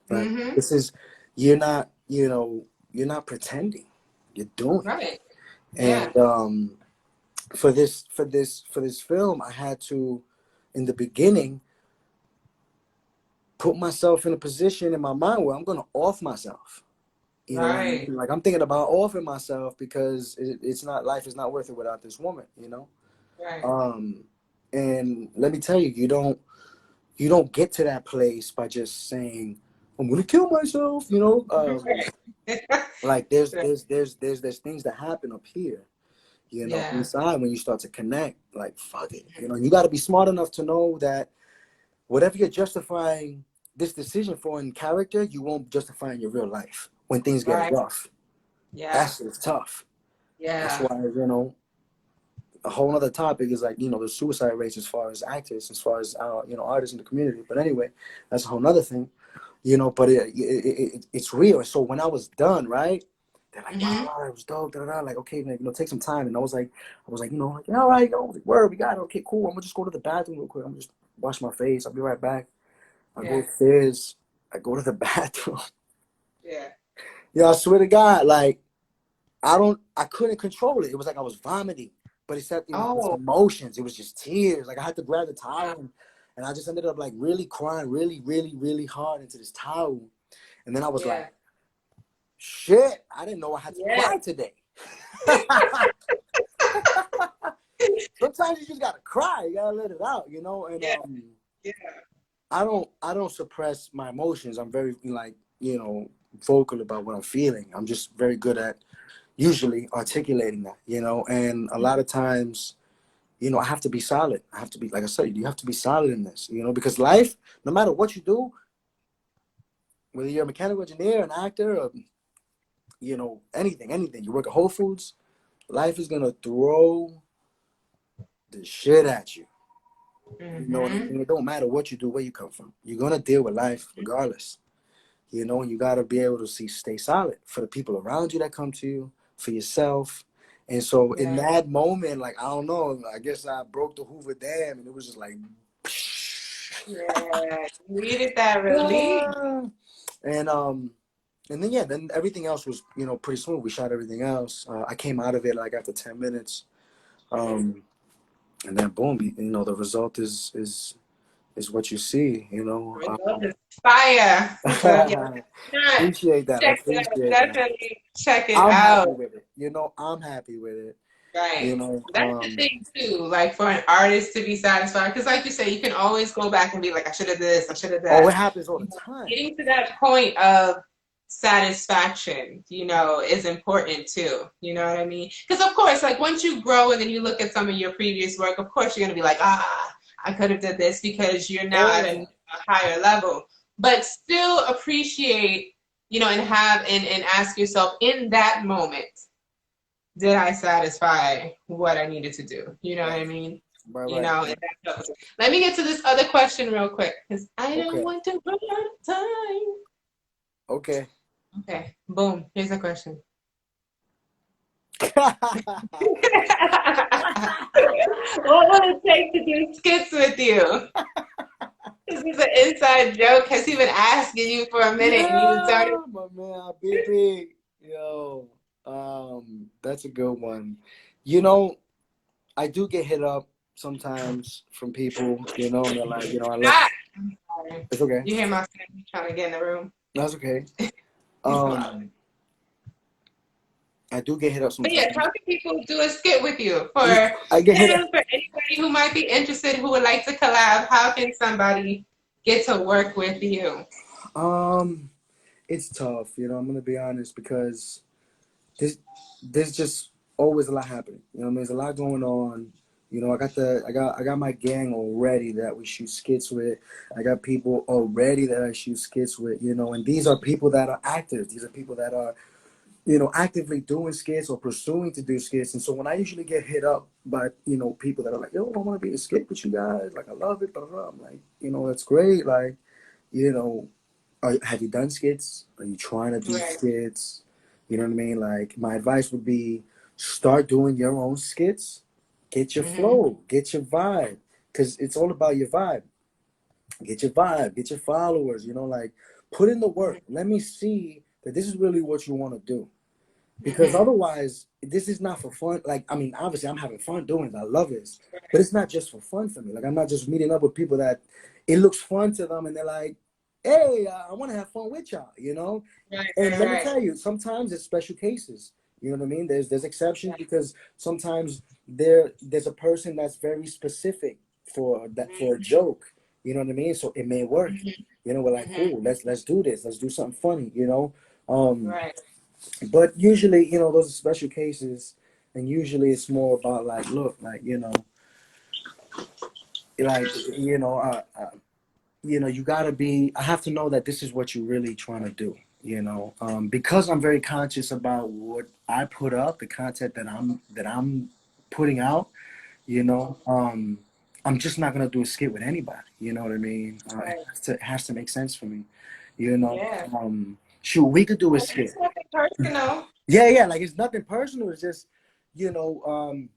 Right? Mm-hmm. This is you're not, you're not pretending. You're doing it. Right. Yeah. And for this film, I had to, in the beginning, put myself in a position in my mind where I'm gonna off myself. You know what I Right. mean? Like I'm thinking about offing myself because it's not, life is not worth it without this woman. Right. Um, and let me tell you, you don't get to that place by just saying I'm gonna kill myself. Right. Like there's things that happen up here. Yeah. Inside when you start to connect. Like fuck it. You got to be smart enough to know that whatever you're justifying this decision for in character, you won't justify in your real life when things get Right. rough. Yeah. That's it's tough. That's Yeah. why a whole other topic is like, the suicide rates as far as actors, as far as artists in the community. But anyway, that's a whole other thing. But it's real. And so when I was done, right, they're like, Mm-hmm. wow, it was dope. Da, da, da. Like, okay, man, take some time. And I was like, yeah, all right, word, we got it. Okay, cool. I'm gonna just go to the bathroom real quick. I'm just wash my face. I'll be right back. I go Yeah. upstairs. I go to the bathroom. Yeah. Yeah, I swear to God, like I couldn't control it. It was like I was vomiting, but it was just Oh. emotions. It was just tears. Like I had to grab the Yeah. towel, and I just ended up like really crying, really, really, really hard into this towel. And then I was like, Yeah. shit, I didn't know I had to Yeah. cry today. Sometimes you just gotta cry. You gotta let it out, And Yeah. Yeah. I don't suppress my emotions. I'm very like vocal about what I'm feeling. I'm just very good at usually articulating that, And a lot of times, I have to be solid. I have to be, like I said, you have to be solid in this, because life, no matter what you do, whether you're a mechanical engineer, an actor, or anything. You work at Whole Foods, life is gonna throw the shit at you. You know what I Mm-hmm. mean? It don't matter what you do, where you come from. You're gonna deal with life regardless. And you gotta be able to stay solid for the people around you that come to you, for yourself. And so in Yeah. that moment, like I don't know, I guess I broke the Hoover Dam, and it was just like, Yeah. You needed that relief. and and then then everything else was pretty smooth. We shot everything else. I came out of it like after 10 minutes, and then boom, the result is what you see. Result is fire. So yeah, not Appreciate that. I check it out. appreciate that. Definitely check it I'm out. happy with it. I'm happy with it. Right. That's the thing too. Like for an artist to be satisfied, because like you say, you can always go back and be like, I should have this, I should have Oh, it that. happens all the time. Getting to that point of satisfaction, is important too. You know what I mean? Because of course, like once you grow and then you look at some of your previous work, of course you're gonna be like, I could have did this because you're now Oh at yeah. a higher level. But still appreciate, and have and ask yourself in that moment, did I satisfy what I needed to do? You know what Right. I mean? Right. Right. And that's let me get to this other question real quick because I don't Okay. want to run out of time. Okay. Okay, boom. Here's a question. What will it take to do skits with you? This is an inside joke. Has he been asking you for a minute and you started? Yeah, my man, baby. Yo, that's a good one. You know, I do get hit up sometimes from people, and they're like, I love. Ah, I'm sorry. It's okay. You hear my son trying to get in the room? That's okay. He's loud. I do get hit up But yes, sometimes. how can people do a skit with you? For I get hit up. him, for anybody who might be interested, who would like to collab, how can somebody get to work with you? Um, it's tough, I'm gonna be honest because there's just always a lot happening. There's a lot going on. I got my gang already that we shoot skits with. I got people already that I shoot skits with, and these are people that are actors. These are people that are, actively doing skits or pursuing to do skits. And so when I usually get hit up by, people that are like, yo, I want to be in a skit with you guys. Like, I love it, blah, blah, blah. I'm like, that's great. Like, you know, have you done skits? Are you trying to do Right. skits? You know what I mean? Like, my advice would be start doing your own skits. Get your flow, get your vibe, because it's all about your vibe. Get your vibe, get your followers, like put in the work. Let me see that this is really what you want to do. Because otherwise, this is not for fun. Like, I mean, obviously, I'm having fun doing it. I love this. But it's not just for fun for me. Like, I'm not just meeting up with people that it looks fun to them and they're like, hey, I want to have fun with y'all. Right, And right, let me right. tell you, sometimes it's special cases. You know what I mean? There's exceptions because sometimes there's a person that's very specific for a joke. You know what I mean? So it may work. We're like, cool, let's do this. Let's do something funny. Um, Right. but usually, those are special cases, and usually it's more about like, look, like, like, you gotta be. I have to know that this is what you're really trying to do. Because I'm very conscious about what I put up, the content that I'm putting out. You know, I'm just not gonna do a skit with anybody. You know what I mean? Right. It has to make sense for me. You know, Yeah. shoot, we could do a And skit. it's nothing personal. Yeah, yeah, like it's nothing personal. It's just, you know,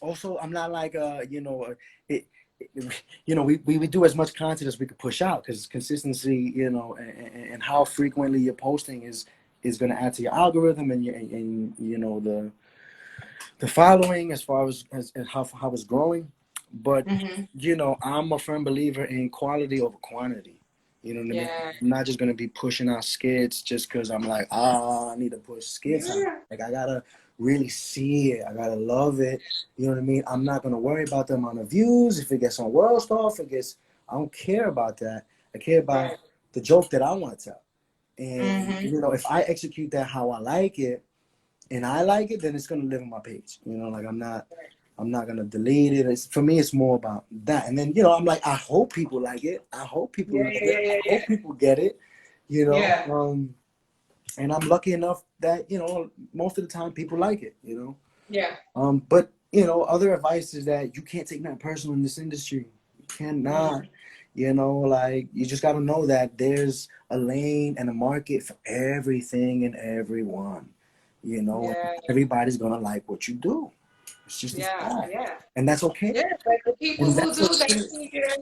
also I'm not like it, we do as much content as we could push out because consistency, you know, and how frequently you're posting is going to add to your algorithm and you know the following as far as how it's growing. But Hmm. you know, I'm a firm believer in quality over quantity. You know what I mean? Yeah. I'm not just gonna be pushing out skits just because I'm like, I need to push skits out. Yeah. Like I gotta really see it. I gotta love it. You know what I mean? I'm not gonna worry about the amount of views. If it gets on World Star, if it gets, I don't care about that. I care about Right. the joke that I want to tell. And Hmm. you know, if I execute that how I like it, and I like it, then it's gonna live on my page. You know, like I'm not gonna delete it. It's, for me, it's more about that. And then you know, I'm like, I hope people like it. I hope people Yeah. love Yeah. it. I Yeah. hope Yeah. people get it. You know, Yeah. and I'm lucky enough that you know most of the time people like it. You know, Yeah. but you know, other advice is that you can't take that personal in this industry. You cannot. Mm. You know, like you just got to know that there's a lane and a market for everything and everyone. You know, Yeah. everybody's gonna like what you do. It's just a Yeah. fact, Yeah. and that's okay. Yeah. But the people And who that's do, okay.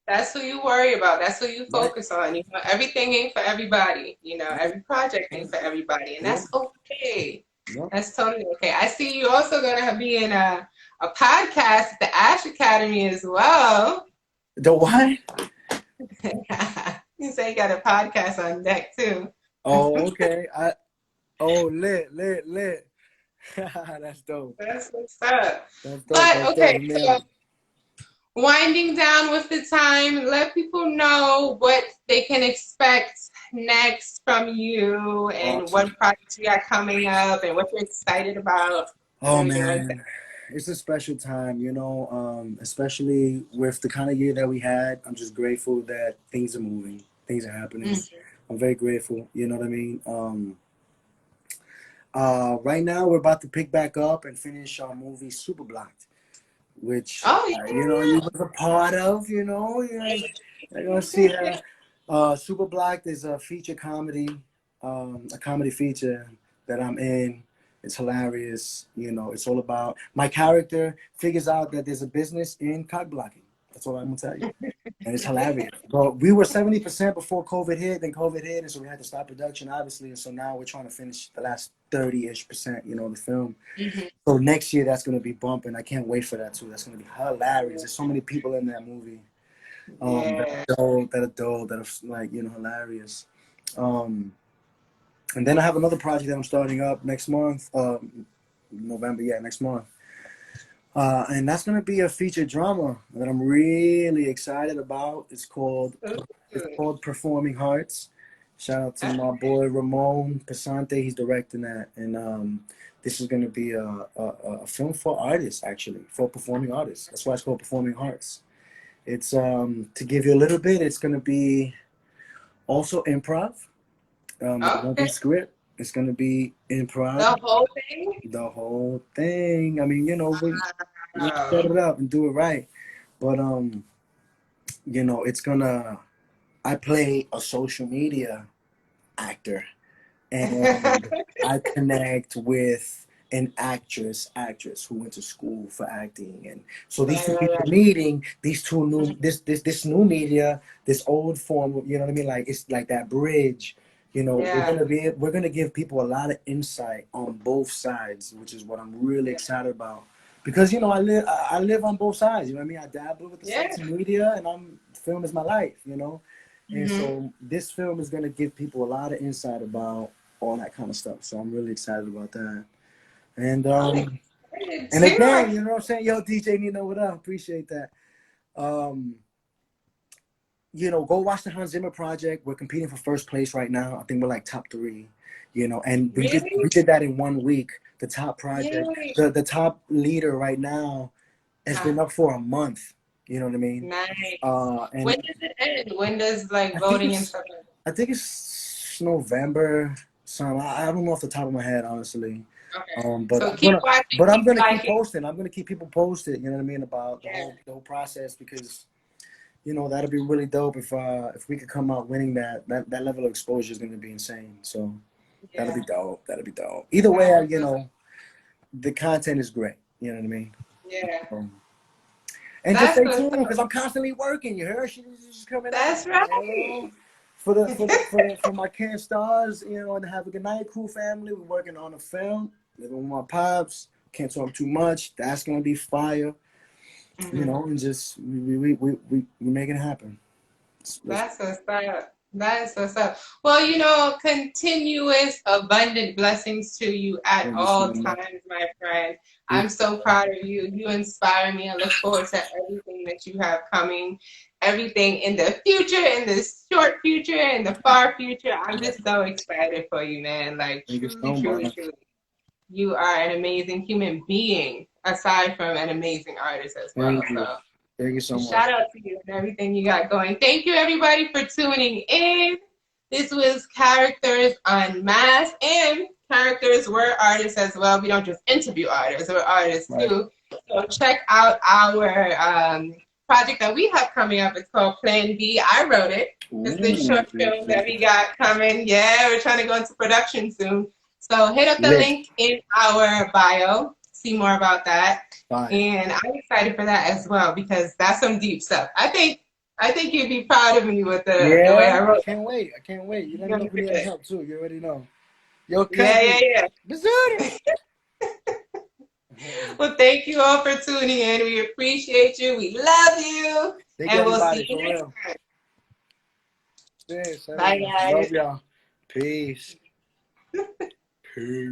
that's who you worry about. That's who you Right? focus on. You know, everything ain't for everybody. You know, Yeah. every project Yeah. ain't for everybody, and Yeah. that's okay. Yeah. That's totally okay. I see you also gonna be in a podcast at the Ash Academy as well. The what? You say you got a podcast on deck too. Oh, okay. Lit. That's dope. That's what's up. That's dope. But That's dope. okay, Hit me so up. winding down with the time, let people know what they can expect next from you and Awesome. what projects you got coming up and what you're excited about and Oh everything like that. man, it's a special time, you know. Especially with the kind of year that we had. I'm just grateful that things are moving, things are happening. Mm. I'm very grateful. You know what I mean? Right now we're about to pick back up and finish our movie Super Blocked, which Oh you know you yeah. was a part of. You know, you're gonna see that. Super Blocked is a feature comedy, a comedy feature that I'm in. It's hilarious. You know, it's all about my character figures out that there's a business in cock blocking. That's all I'm gonna tell you. And it's hilarious. But we were 70% before COVID hit, then COVID hit, and so we had to stop production, obviously. And so now we're trying to finish the last 30-ish%, you know, the film. Mhm. So next year that's gonna be bumping. I can't wait for that too. That's gonna be hilarious. There's so many people in that movie. Yeah. That are like, you know, hilarious. Um, and then I have another project that I'm starting up next month, November, yeah, next month. And that's gonna be a feature drama that I'm really excited about. It's Ooh. called Performing Hearts. Shout out to my boy Ramon Pesante. He's directing that, and this is gonna be a film for artists, actually, for performing artists. That's why it's called Performing Hearts. It's to give you a little bit. It's gonna be also improv. It won't be Okay. script. It's gonna be improv. The whole thing? The whole thing. I mean, you know, we set Wow. it up and do it right. But you know, it's gonna. I play a social media actor, and I connect with an actress who went to school for acting, and so these Right, two right, people right. meeting, these two new this new media, this old form, you know what I mean? Like it's like that bridge. You know, Yeah. we're gonna give people a lot of insight on both sides, which is what I'm really excited about. Because you know, I live on both sides. You know what I mean? I dabble with the Yeah. social media, and film is my life. You know, and Mm-hmm. so this film is gonna give people a lot of insight about all that kind of stuff. So I'm really excited about that. I'm excited And again, too. you know what I'm saying? Yo, DJ Nino, what up? Appreciate that. Um, you know, go watch the Hans Zimmer project. We're competing for first place right now. I think we're like top three. You know, and we Really? did that in 1 week. The top project, Yay. the top leader right now has Huh. been up for a month. You know what I mean? Nice. And When does it end? When does like I think voting and it's stuff end? I think it's November. Some I don't know off the top of my head, honestly. Okay. But So keep watching, I'm keep gonna keep liking. posting. I'm gonna keep people posted. You know what I mean about Yeah. the whole process, because that'd be really dope if we could come out winning that level of exposure is gonna be insane. So that'd Yeah. be dope. That'd be dope. Either way, That's what's up. the content is great. You know what I mean? Yeah. Um, and just That's stay what's tuned up. because I'm constantly working. You heard? She's coming out. That's right. For my Camp Stars, and the Have a Good Night crew family, we're working on a film. Living with my pops. Can't talk too much. That's gonna be fire. And just we make it happen. That's what's up. That's what's up. Well, continuous abundant blessings to you at Thank you so all much. times, my friend. I'm Appreciate so proud of you. You inspire me. I look forward to everything that you have coming, everything in the future, in the short future, in the far future. I'm that. just so excited for you, man. Like, Thank you truly, so truly, much. truly. You are an amazing human being, aside from an amazing artist as well. Thank you. So, Thank you so much. shout out to you and everything you got going. Thank you, everybody, for tuning in. This was Characters Unmasked, and Characters, we're artists as well. We don't just interview artists, we're artists Right. too. So check out our project that we have coming up. It's called Plan B. I wrote it. It's the short film that we got coming. Yeah, we're trying to go into production soon. So hit up the Lit. link in our bio. See more about that. Fire. And I'm excited for that as well because that's some deep stuff. I think you'd be proud of me with the way I Yeah, I wrote can't wait. I can't wait. You let me know it. if you need any help too. You already know. Yo, Yeah, cousin. yeah, Missouri. yeah. Well, thank you all for tuning in. We appreciate you. We love you. Thank you, And we'll everybody, see you for next real. time. Yes, Bye, love guys. y'all. Peace. Peace.